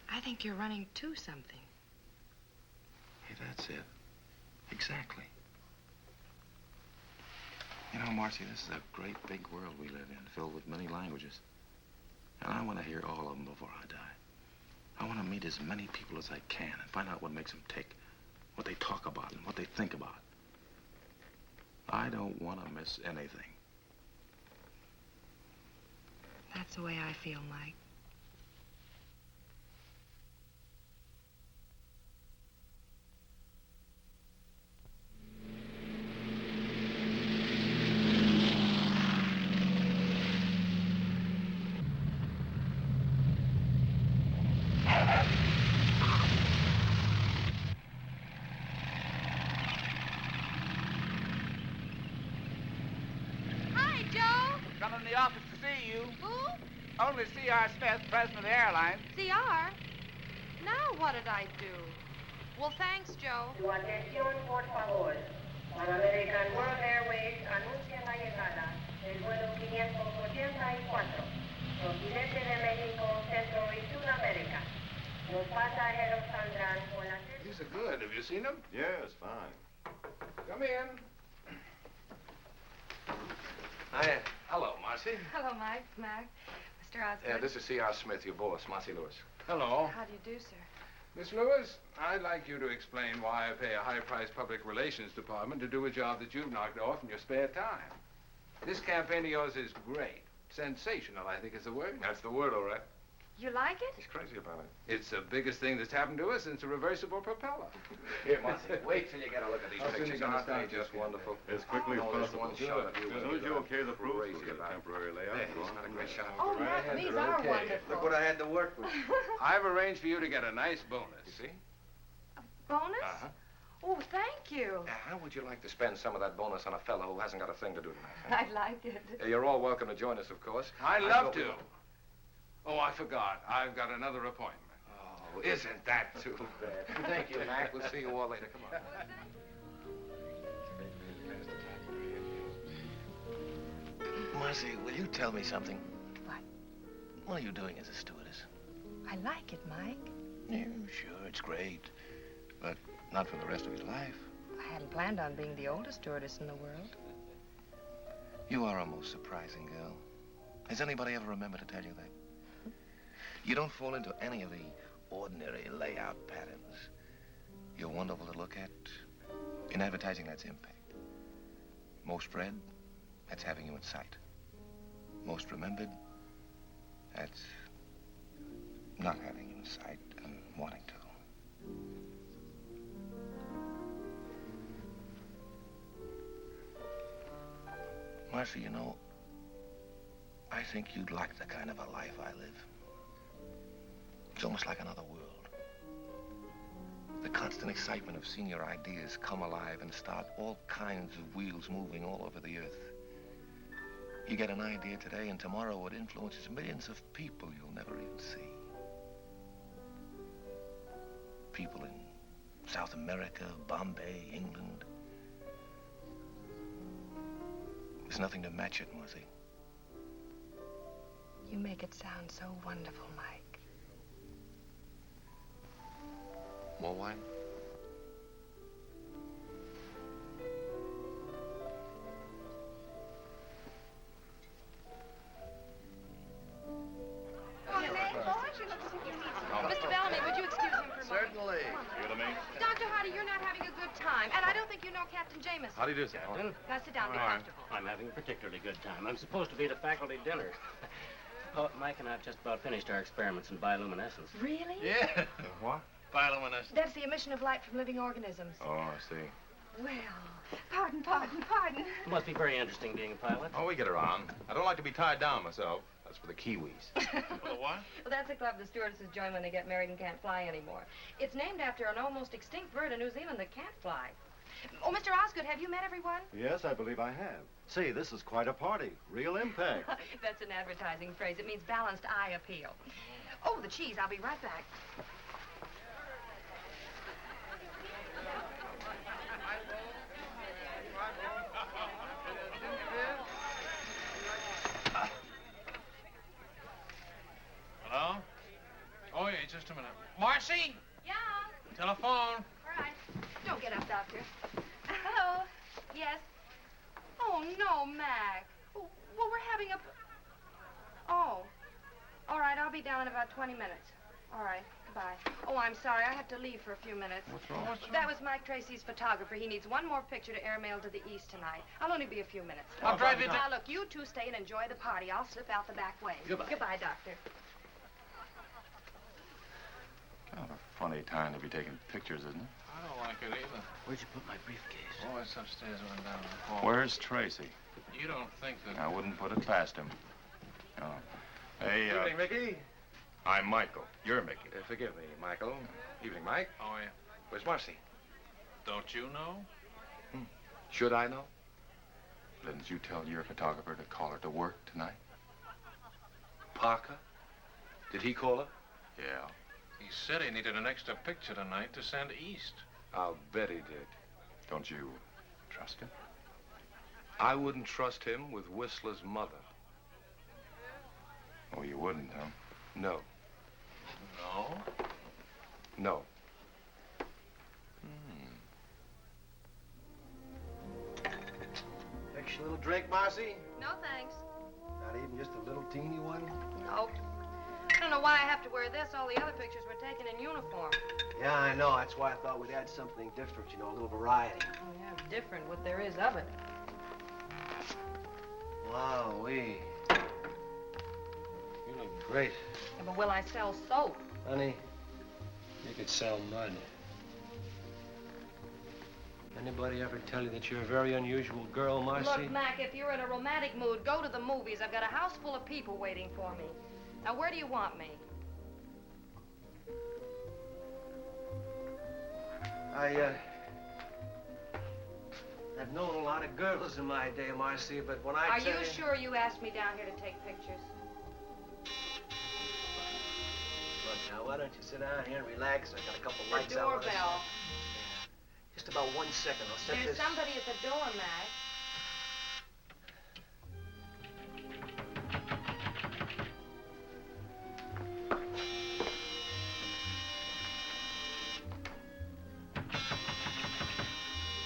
S5: I think you're running to something.
S15: Hey, that's it. Exactly. You know, Marcy, this is a great big world we live in, filled with many languages. And I want to hear all of them before I die. I want to meet as many people as I can and find out what makes them tick, what they talk about and what they think about. I don't want to miss anything.
S5: That's the way I feel, Mike.
S8: Come in the office to see you.
S1: Who?
S8: Only C.R. Smith, president of the airline.
S5: CR? Now what did I do? Well, thanks, Joe.
S20: Su atención, por favor. Pan American World Airways anuncia la llegada del vuelo 584, procedente de México, Centro y Sudamérica. Los pasajeros saldrán por la...
S4: These are good. Have you seen them?
S14: Yes, fine.
S4: Come in. Hi. Hello, Marcy.
S5: Hello, Mike, Mac, Mr. Osgood.
S4: Yeah, this is C.R. Smith, your boss, Marcy Lewis.
S6: Hello.
S5: How do you do, sir?
S6: Miss Lewis, I'd like you to explain why I pay a high-priced public relations department to do a job that you've knocked off in your spare time. This campaign of yours is great. Sensational, I think is the word.
S4: That's the word, all right.
S5: You like it?
S4: He's crazy about it.
S6: It's the biggest thing that's happened to us since a reversible propeller.
S4: Here, Marcy, wait till you get a look at these
S6: How soon
S4: pictures.
S6: you gonna
S4: Aren't they
S6: start
S4: just wonderful?
S14: As quickly as
S4: Oh, there's
S14: possible.
S4: one shot of you.
S14: As soon as you okay the proof,
S4: Crazy
S14: we'll get a
S4: about it.
S14: temporary layout.
S4: There, he's got a great shot.
S5: Oh, Mac, these are wonderful.
S18: Look what I had to work with.
S6: I've arranged for you to get a nice bonus.
S4: You see?
S5: Bonus?
S4: Uh-huh.
S5: Oh, thank you.
S4: How would you like to spend some of that bonus on a fellow who hasn't got a thing to do tonight?
S5: I'd like it.
S4: You're all welcome to join us, of course.
S6: I'd
S4: I
S6: love
S4: thought
S6: to. Oh, I forgot. I've got another appointment.
S4: Oh, isn't that too bad? Thank you, Mac. We'll see you all later. Come on.
S2: Marcy, will you tell me something?
S22: What?
S2: What are you doing as a stewardess?
S22: I like it, Mike.
S2: Yeah, sure, it's great. But not for the rest of your life.
S22: I hadn't planned on being the oldest stewardess in the world.
S2: You are a most surprising girl. Has anybody ever remembered to tell you that? You don't fall into any of the ordinary layout patterns. You're wonderful to look at. In advertising, that's impact. Most read, that's having you in sight. Most remembered, that's not having you in sight and wanting to. Marcy, you know, I think you'd like the kind of a life I live. It's almost like another world. The constant excitement of seeing your ideas come alive and start all kinds of wheels moving all over the earth. You get an idea today, and tomorrow it influences millions of people you'll never even see. People in South America, Bombay, England. There's nothing to match it, Marcy.
S22: You make it sound so wonderful, Mike.
S2: More wine?
S5: Mr. Bellamy, would you excuse him for a moment?
S14: Certainly. You to me?
S5: Dr. Hardy, you're not having a good time, and I don't think you know Captain Jamison.
S2: How do you do,
S16: Captain?
S5: Now sit down, be
S16: All right.
S5: comfortable.
S16: I'm having a particularly good time. I'm supposed to be at a faculty dinner. Oh, Mike and I have just about finished our experiments in bioluminescence.
S22: Really?
S14: Yeah. What? Bioluminescence.
S22: That's the emission of light from living organisms.
S14: Oh, I see.
S22: Well, pardon.
S16: It must be very interesting being a pilot.
S15: Oh, we get around. I don't like to be tied down myself. That's for the Kiwis.
S14: For the what?
S5: Well, that's a club the stewardesses join when they get married and can't fly anymore. It's named after an almost extinct bird in New Zealand that can't fly. Oh, Mr. Osgood, have you met everyone?
S23: Yes, I believe I have. Say, this is quite a party. Real impact.
S5: That's an advertising phrase. It means balanced eye appeal. Oh, the cheese. I'll be right back.
S6: Hello? Oh, yeah, just a minute. Marcy?
S5: Yeah?
S6: Telephone.
S5: All right. Don't get up, Doctor. Hello? Yes? Oh, no, Mac. Oh, well, we're having a... Oh. All right, I'll be down in about 20 minutes. All right, goodbye. Oh, I'm sorry. I have to leave for a few minutes.
S6: What's wrong?
S5: That was Mike Tracy's photographer. He needs one more picture to airmail to the east tonight. I'll only be a few minutes.
S6: I'll drive you down.
S5: Now, look, you two stay and enjoy the party. I'll slip out the back way.
S16: Goodbye.
S5: Goodbye, Doctor.
S15: Kind of a funny time to be taking pictures, isn't it?
S6: I don't like it either.
S16: Where'd you put my briefcase?
S6: Oh, it's upstairs and down in the hall.
S15: Where's Tracy?
S6: You don't think that...
S15: I wouldn't put it past him. No. Hey,
S4: Evening, Mickey.
S15: I'm Michael. You're Mickey.
S4: Forgive me, Michael. Evening, Mike.
S6: Oh, yeah.
S4: Where's Marcy?
S6: Don't you know?
S4: Should I know? Didn't you tell your photographer to call her to work tonight?
S6: Parker? Did he call her?
S4: Yeah.
S13: He said he needed an extra picture tonight to send east.
S4: I'll bet he did. Don't you trust him?
S6: I wouldn't trust him with Whistler's mother.
S4: Oh, you wouldn't, huh?
S6: No.
S13: No?
S6: No.
S18: Extra little drink, Marcy?
S22: No, thanks.
S18: Not even just a little teeny one?
S5: Nope. I don't know why I have to wear this. All the other pictures were taken in uniform.
S18: Yeah, I know. That's why I thought we'd add something different, you know, a little variety.
S5: Oh, yeah, different what there is of it.
S18: Wowee. You look great.
S5: Yeah, but will I sell soap?
S18: Honey, you could sell mud. Anybody ever tell you that you're a very unusual girl, Marcy?
S5: Look, Mac, if you're in a romantic mood, go to the movies. I've got a house full of people waiting for me. Now, where do you want me?
S18: I've known a lot of girls in my day, Marcy, but when I
S5: Are
S18: tell
S5: you sure you asked me down here to take pictures?
S18: Look, now, why don't you sit down here and relax? I got a couple
S5: The
S18: lights I wanna see.
S5: doorbell.
S18: Just about 1 second. I'll set
S5: There's
S18: this...
S5: somebody at the door, Mac.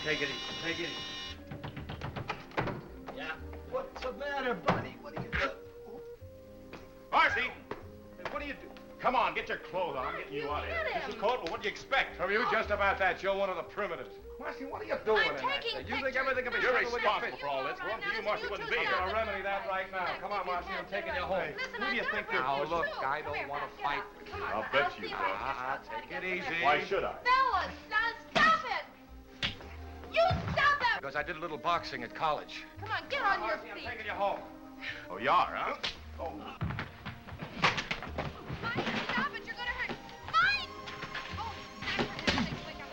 S18: Take it easy. Take it easy. Yeah. What's the matter, buddy? What are you doing?
S13: Marcy! Hey, what do you do? Come on, get your clothes on. I'm getting you out of here. This is cold, but what do you expect?
S4: From you, just about that. You're one of the primitives. Marcy, what are you doing in that thing? You think everything can be
S13: You're
S4: settled with your
S13: responsible
S4: fist?
S13: for all this. Well, for you, Marcy wouldn't be
S4: We're
S13: here.
S4: gonna remedy that right now. Come on, Marcy, I'm taking you home.
S5: Listen,
S4: Who do you think you're
S6: Now,
S4: pushing?
S6: look, I don't want to fight with you.
S4: I'll bet you do.
S6: Take it easy.
S4: Why should I?
S22: Fellas, now stop it! You stop it!
S4: Because I did a little boxing at college.
S22: Come on, get on your
S4: Marcy, I'm
S22: feet.
S4: taking you home. Oh, you are, huh? Oh.
S22: Mike, stop it! You're gonna hurt. Mike! Oh, Mac, for heaven's sake, wake up.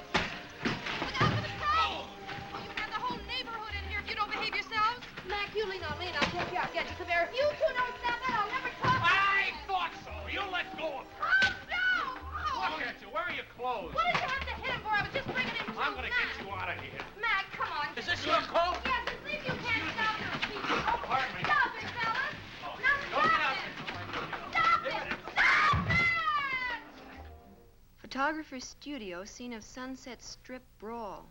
S22: Look out for the crow! Oh, you have the whole neighborhood in here if you don't behave yourselves.
S5: Mac, you lean on me and I'll take you out. Get you. Come here.
S22: You two don't stop it, I'll never talk to you.
S13: I thought so. You let go of her.
S22: Oh, no! Oh.
S13: Look at you. Where are your clothes?
S22: What did you have to hit him for? I was just bringing him
S13: I'm going to get you out of here.
S22: Mac, come on.
S13: Is this your coat?
S22: Yes, at least you can't stop your feet. Oh,
S13: Pardon me.
S22: stop it, fellas.
S13: Oh,
S22: Now
S13: don't get
S22: stop
S13: out.
S22: it. Stop it! Stop it! Photographer's studio, scene of Sunset Strip brawl.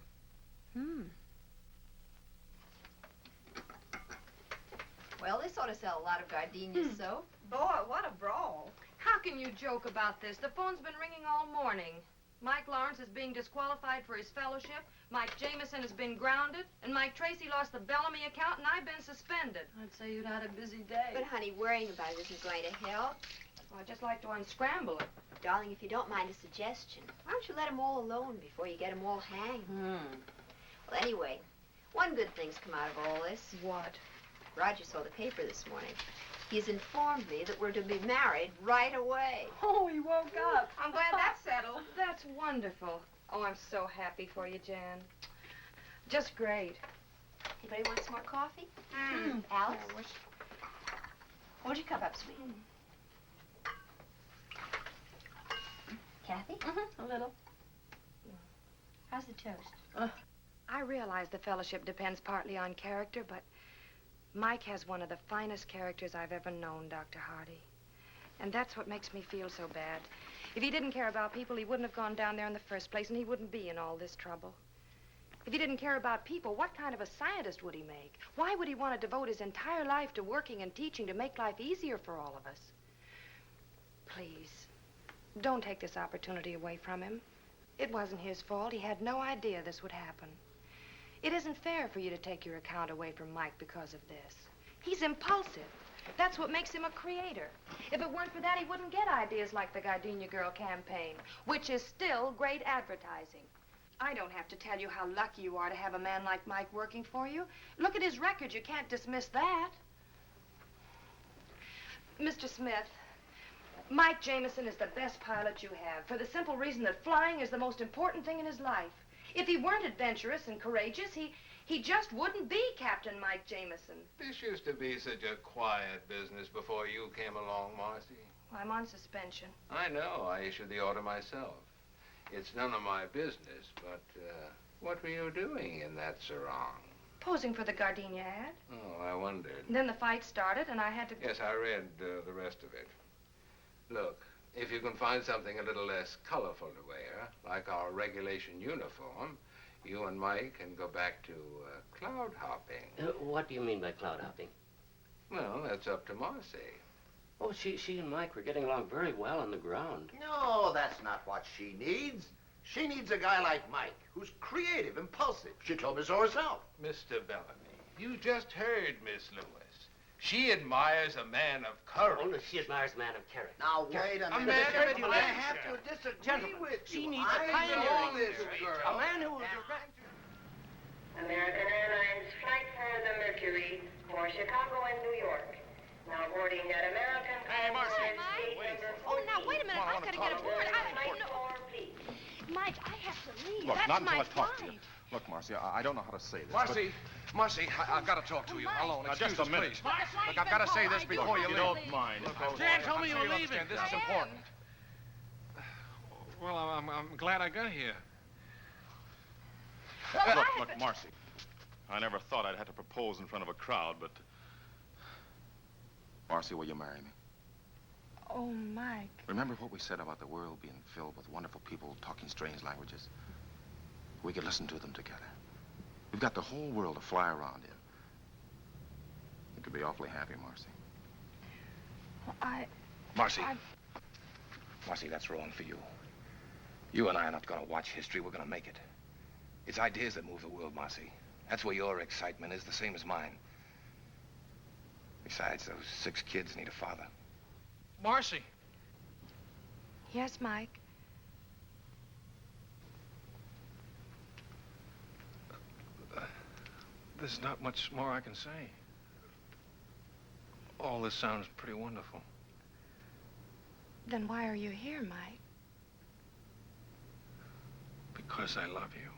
S22: Well, this ought to sell a lot of gardenias soap.
S5: Boy, what a brawl. How can you joke about this? The phone's been ringing all morning. Mike Lawrence is being disqualified for his fellowship. Mike Jamison has been grounded. And Mike Tracy lost the Bellamy account, and I've been suspended. I'd say you'd had a busy day.
S22: But, honey, worrying about it isn't going to help.
S5: Well, I'd just like to unscramble it.
S22: Darling, if you don't mind a suggestion, why don't you let them all alone before you get them all hanged? Well, anyway, one good thing's come out of all this.
S5: What?
S22: Roger saw the paper this morning. He's informed me that we're to be married right away.
S5: Oh, he woke up. I'm glad that's settled. That's wonderful. Oh, I'm so happy for you, Jan. Just great.
S22: Anybody want some more coffee? Alice? Hold your cup up, sweet. Kathy?
S5: A little.
S22: How's the toast?
S5: I realize the fellowship depends partly on character, but Mike has one of the finest characters I've ever known, Dr. Hardy. And that's what makes me feel so bad. If he didn't care about people, he wouldn't have gone down there in the first place, and he wouldn't be in all this trouble. If he didn't care about people, what kind of a scientist would he make? Why would he want to devote his entire life to working and teaching to make life easier for all of us? Please, don't take this opportunity away from him. It wasn't his fault. He had no idea this would happen. It isn't fair for you to take your account away from Mike because of this. He's impulsive. That's what makes him a creator. If it weren't for that, he wouldn't get ideas like the Gardenia Girl campaign, which is still great advertising. I don't have to tell you how lucky you are to have a man like Mike working for you. Look at his record. You can't dismiss that. Mr. Smith, Mike Jamison is the best pilot you have for the simple reason that flying is the most important thing in his life. If he weren't adventurous and courageous, he just wouldn't be Captain Mike Jamison.
S6: This used to be such a quiet business before you came along, Marcy.
S5: I'm on suspension.
S6: I know. I issued the order myself. It's none of my business, but what were you doing in that sarong?
S5: Posing for the Gardenia ad.
S6: Oh, I wondered.
S5: And then the fight started, and I had to...
S6: Yes, I read the rest of it. Look, if you can find something a little less colorful to wear, like our regulation uniform, you and Mike can go back to cloud hopping.
S16: What do you mean by cloud hopping?
S6: Well, that's up to Marcy.
S16: Oh, she and Mike were getting along very well on the ground.
S14: No, that's not what she needs. She needs a guy like Mike, who's creative, impulsive. She told me so herself.
S6: Mr. Bellamy, you just heard Miss Lewis. She admires a man of courage.
S16: Oh, she admires a man of character.
S14: Now, wait a minute. I have to disagree with you.
S16: She needs
S14: I
S16: a pioneering
S14: know this girl.
S16: A man who will direct.
S20: American Airlines flight for the Mercury for Chicago and New York. Now boarding at American Airlines.
S1: Hey, Mike. Oh, now, wait a minute. I've got to get aboard. I don't know. Mike, I have to leave.
S4: Look,
S1: That's
S4: not until
S1: my
S4: I talk to
S1: flight.
S4: you. Look, Marcy, I don't know how to say this.
S6: Marcy, I've got to talk to you. Alone.
S4: Now, just a minute.
S6: Look, I've got to say this before you leave.
S4: don't mind.
S6: Dan told me you were leaving. This is important.
S13: Well, I'm glad I got here.
S4: Look, Marcy. I never thought I'd have to propose in front of a crowd, but... Marcy, will you marry me?
S5: Oh, Mike.
S15: Remember what we said about the world being filled with wonderful people talking strange languages? We could listen to them together. We've got the whole world to fly around in. You could be awfully happy, Marcy.
S5: Well,
S2: Marcy, that's wrong for you. You and I are not going to watch history. We're going to make it. It's ideas that move the world, Marcy. That's where your excitement is, the same as mine. Besides, those 6 kids need a father.
S13: Marcy.
S5: Yes, Mike.
S13: There's not much more I can say. All this sounds pretty wonderful.
S5: Then why are you here, Mike?
S13: Because I love you.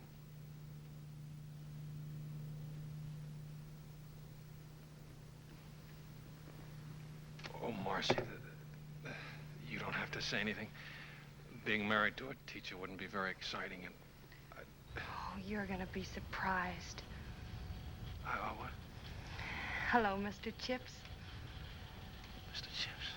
S13: Oh, Marcy, you don't have to say anything. Being married to a teacher wouldn't be very exciting, and
S5: Oh, you're gonna be surprised.
S13: what?
S5: Hello, Mr. Chips.
S13: Mr. Chips.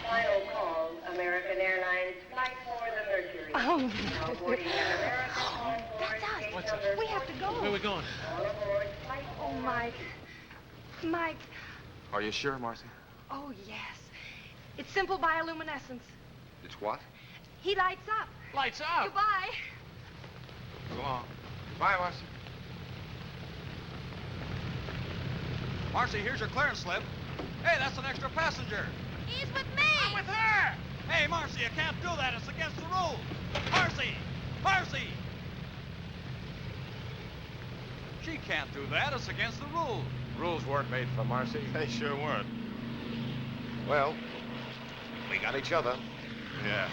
S20: Final call, American Airlines flight for the Mercury.
S5: Oh,
S20: Now boarding at American
S5: that's us.
S13: What's up?
S5: We have to go.
S13: Where are we going?
S20: All aboard flight
S5: Oh, Mike. Mike.
S15: Are you sure, Marcy?
S5: Oh, yes. It's simple bioluminescence.
S6: It's what?
S5: He lights up.
S13: Lights out.
S5: Goodbye.
S6: Go on. Bye, Marcy.
S11: Marcy, here's your clearance slip. Hey, that's an extra passenger.
S1: He's with me.
S11: I'm with her. Hey, Marcy, you can't do that. It's against the rules. Marcy! Marcy! She can't do that. It's against the rules.
S4: Rules weren't made for Marcy.
S15: They sure weren't.
S4: Well, we got each other.
S15: Yeah.